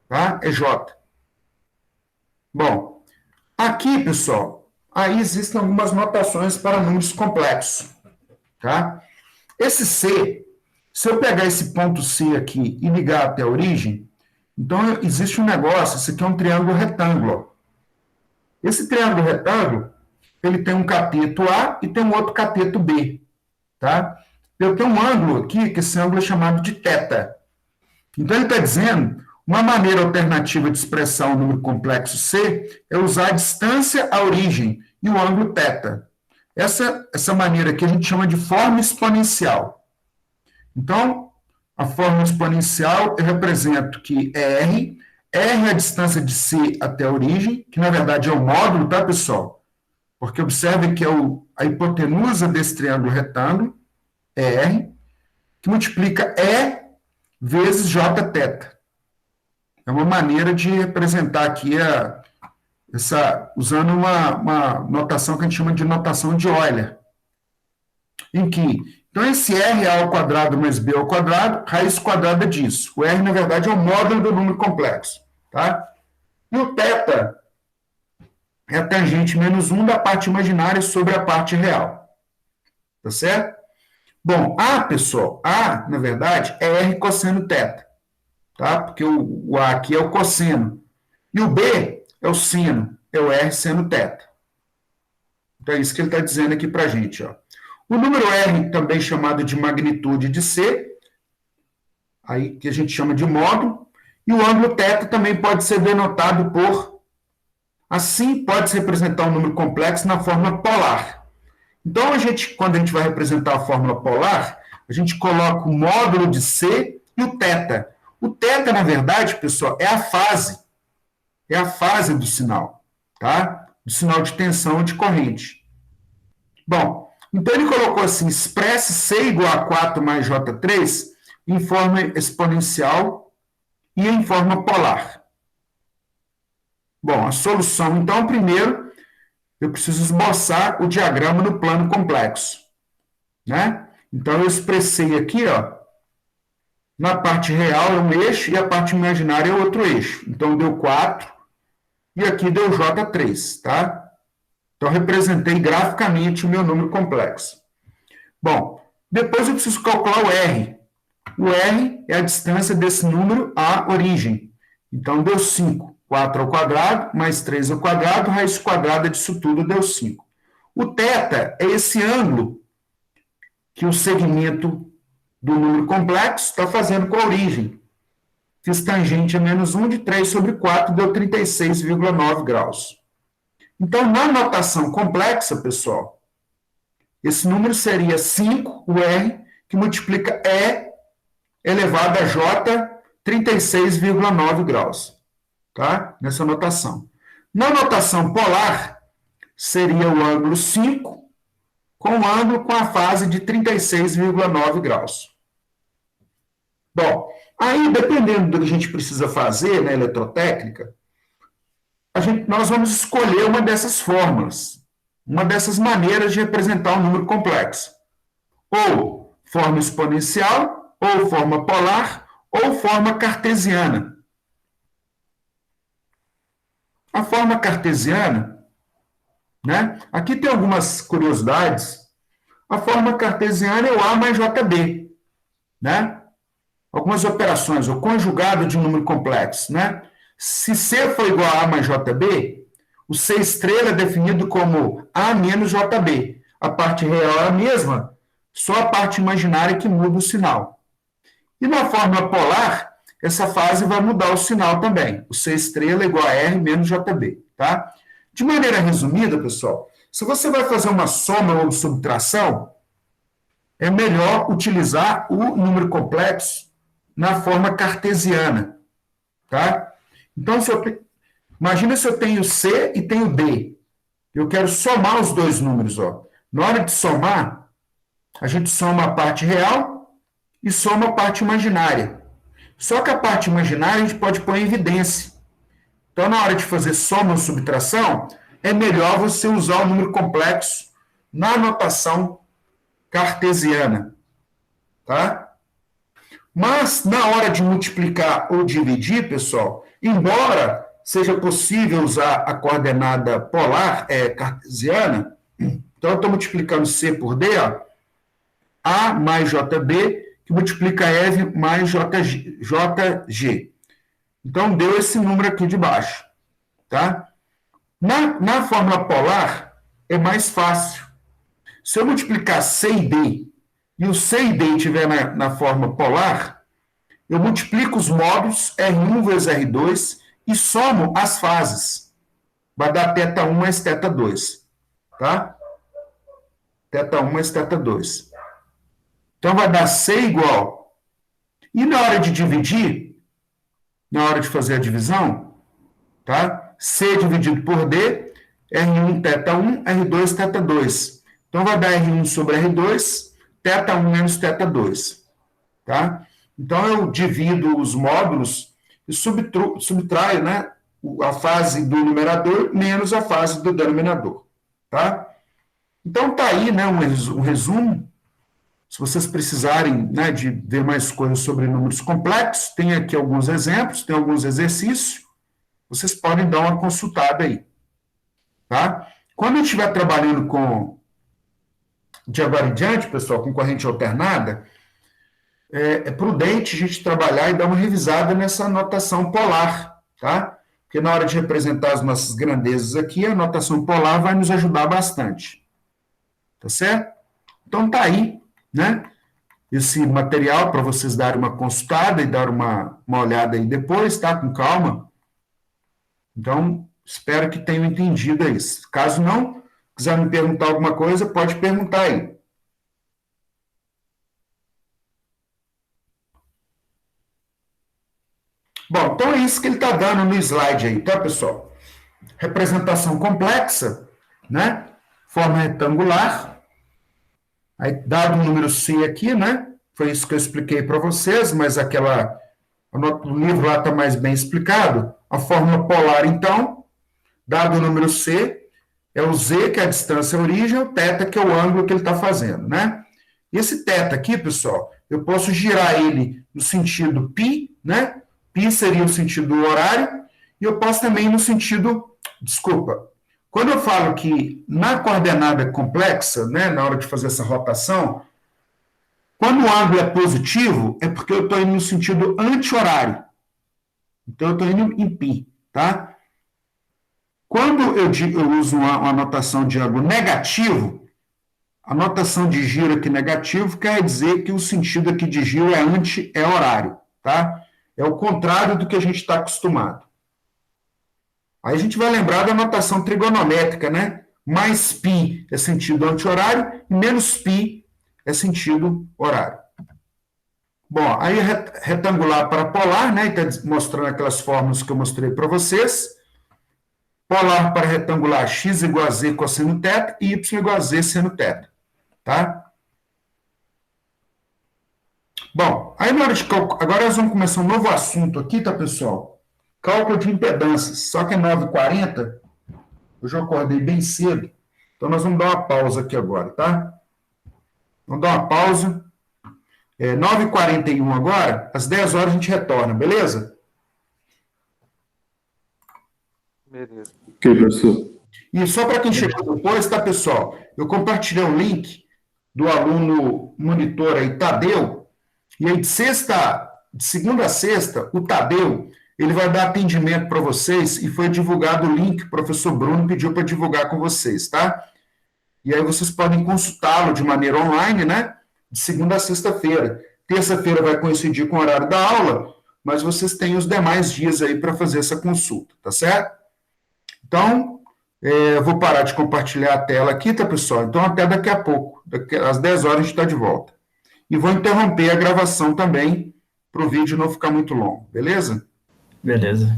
Tá? É J. Bom, aqui, pessoal, aí existem algumas notações para números complexos, tá? Esse C, se eu pegar esse ponto C aqui e ligar até a origem, então existe um negócio, esse aqui é um triângulo retângulo. Esse triângulo retângulo, ele tem um cateto A e tem um outro cateto B, tá? Eu tenho um ângulo aqui, que esse ângulo é chamado de θ. Então, ele está dizendo, uma maneira alternativa de expressar um número complexo C é usar a distância à origem e o ângulo θ. Essa maneira aqui a gente chama de forma exponencial. Então, a forma exponencial eu represento que R é a distância de C até a origem, que na verdade é o módulo, tá, pessoal? Porque observe que é a hipotenusa desse triângulo retângulo, R, que multiplica E vezes Jθ. É uma maneira de representar aqui usando uma notação que a gente chama de notação de Euler. Em que, então, esse R é ao quadrado mais B ao quadrado, raiz quadrada disso. O R, na verdade, é o módulo do número complexo. Tá? E o θ é a tangente menos 1 da parte imaginária sobre a parte real. Tá certo? Bom, A, pessoal, A, na verdade, é R cosseno θ. Tá? Porque o A aqui é o cosseno. E o B é o seno, é o R seno θ. Então, é isso que ele está dizendo aqui para a gente. Ó. O número R, também chamado de magnitude de C, aí que a gente chama de módulo, e o ângulo θ também pode ser denotado por, assim, pode-se representar um número complexo na forma polar. Então, quando a gente vai representar a fórmula polar, a gente coloca o módulo de C e o θ. O θ, na verdade, pessoal, é a fase. É a fase do sinal, tá? Do sinal de tensão e de corrente. Bom, então ele colocou assim, expresse C igual a 4 mais J3 em forma exponencial e em forma polar. Bom, a solução, então, primeiro, eu preciso esboçar o diagrama no plano complexo, né? Então, eu expressei aqui, ó, na parte real é um eixo e a parte imaginária é outro eixo. Então, deu 4 e aqui deu J3, tá? Então, representei graficamente o meu número complexo. Bom, depois eu preciso calcular o R. O R é a distância desse número à origem. Então, deu 5. 4 ao quadrado, mais 3 ao quadrado, raiz quadrada disso tudo deu 5. O θ é esse ângulo que o segmento do número complexo está fazendo com a origem. Fiz tangente a menos 1 de 3 sobre 4, deu 36,9 graus. Então, na notação complexa, pessoal, esse número seria 5, o R, que multiplica E elevado a J, 36,9 graus. Tá? Nessa notação. Na notação polar, seria o ângulo 5, com o ângulo com a fase de 36,9 graus. Bom, aí, dependendo do que a gente precisa fazer na eletrotécnica, nós vamos escolher uma dessas fórmulas, uma dessas maneiras de representar um número complexo. Ou forma exponencial, ou forma polar, ou forma cartesiana. A forma cartesiana, né? Aqui tem algumas curiosidades. A forma cartesiana é o A mais JB, né? Algumas operações, o conjugado de um número complexo, né? Se C for igual a A mais JB, o C estrela é definido como A menos JB. A parte real é a mesma, só a parte imaginária que muda o sinal. E na forma polar, essa fase vai mudar o sinal também. O C estrela é igual a R menos JB, tá? De maneira resumida, pessoal, se você vai fazer uma soma ou subtração, é melhor utilizar o número complexo na forma cartesiana, tá? Então, imagina se eu tenho C e tenho D. Eu quero somar os dois números, ó. Na hora de somar, a gente soma a parte real e soma a parte imaginária. Só que a parte imaginária a gente pode pôr em evidência. Então, na hora de fazer soma ou subtração, é melhor você usar o número complexo na notação cartesiana, tá? Mas, na hora de multiplicar ou dividir, pessoal, embora seja possível usar a coordenada polar, cartesiana, então eu estou multiplicando C por D, ó, A mais JB, que multiplica EV mais JG. Então, deu esse número aqui de baixo, tá? Na fórmula polar, é mais fácil. Se eu multiplicar C e D, e o C e D estiver na forma polar, eu multiplico os módulos R1 vezes R2 e somo as fases. Vai dar θ1 mais θ2, tá? θ1 mais θ2. Então, vai dar C igual. E na hora de dividir, na hora de fazer a divisão, tá? C dividido por D, R1 θ1, R2 θ2. Então, vai dar R1 sobre R2, θ1 menos θ2, tá? Então, eu divido os módulos e subtraio, né, a fase do numerador menos a fase do denominador, tá? Então, tá aí, né, um resumo. Se vocês precisarem, né, de ver mais coisas sobre números complexos, tem aqui alguns exemplos, tem alguns exercícios, vocês podem dar uma consultada aí, tá? Quando eu estiver trabalhando de agora em diante, pessoal, com corrente alternada, é prudente a gente trabalhar e dar uma revisada nessa notação polar, tá? Porque na hora de representar as nossas grandezas aqui, a notação polar vai nos ajudar bastante. Tá certo? Então tá aí, né? Esse material para vocês darem uma consultada e dar uma olhada aí depois, tá? Com calma. Então, espero que tenham entendido isso. Caso não, quiser me perguntar alguma coisa, pode perguntar aí. Bom, então é isso que ele está dando no slide aí, tá, pessoal? Representação complexa, né? Forma retangular. Aí, dado o número C aqui, né? Foi isso que eu expliquei para vocês, mas o livro lá está mais bem explicado. A forma polar, então, dado o número C, é o Z, que é a distância à origem, o θ, que é o ângulo que ele está fazendo, né? E esse θ aqui, pessoal, eu posso girar ele no sentido π, né? Π seria o sentido horário, e eu posso também no sentido, desculpa, quando eu falo que na coordenada complexa, né, na hora de fazer essa rotação, quando o ângulo é positivo, é porque eu estou indo no sentido anti-horário. Então, eu estou indo em π, tá? Quando eu uso uma notação de ângulo negativo, a notação de giro aqui negativo quer dizer que o sentido aqui de giro é horário, tá? É o contrário do que a gente está acostumado. Aí a gente vai lembrar da notação trigonométrica, né? Mais π é sentido anti-horário, menos π é sentido horário. Bom, aí retangular para polar, né? Está mostrando aquelas fórmulas que eu mostrei para vocês. Polar para retangular, x igual a z cosseno θ e y igual a z seno θ, tá? Bom, aí na hora de agora nós vamos começar um novo assunto aqui, tá, pessoal? Cálculo de impedâncias, só que é 9h40, hoje eu acordei bem cedo, então nós vamos dar uma pausa aqui agora, tá? Vamos dar uma pausa. 9h41 agora, às 10 horas a gente retorna, beleza? Beleza. Ok, professor. E só para quem chegou depois, tá, pessoal? Eu compartilhei um link do aluno monitor aí, Tadeu, e aí de segunda a sexta, o Tadeu, ele vai dar atendimento para vocês, e foi divulgado o link, o professor Bruno pediu para divulgar com vocês, tá? E aí vocês podem consultá-lo de maneira online, né? De segunda a sexta-feira. Terça-feira vai coincidir com o horário da aula, mas vocês têm os demais dias aí para fazer essa consulta, tá certo? Então, eu vou parar de compartilhar a tela aqui, tá, pessoal? Então, até daqui a pouco. Às 10 horas a gente está de volta. E vou interromper a gravação também, para o vídeo não ficar muito longo, beleza? Beleza.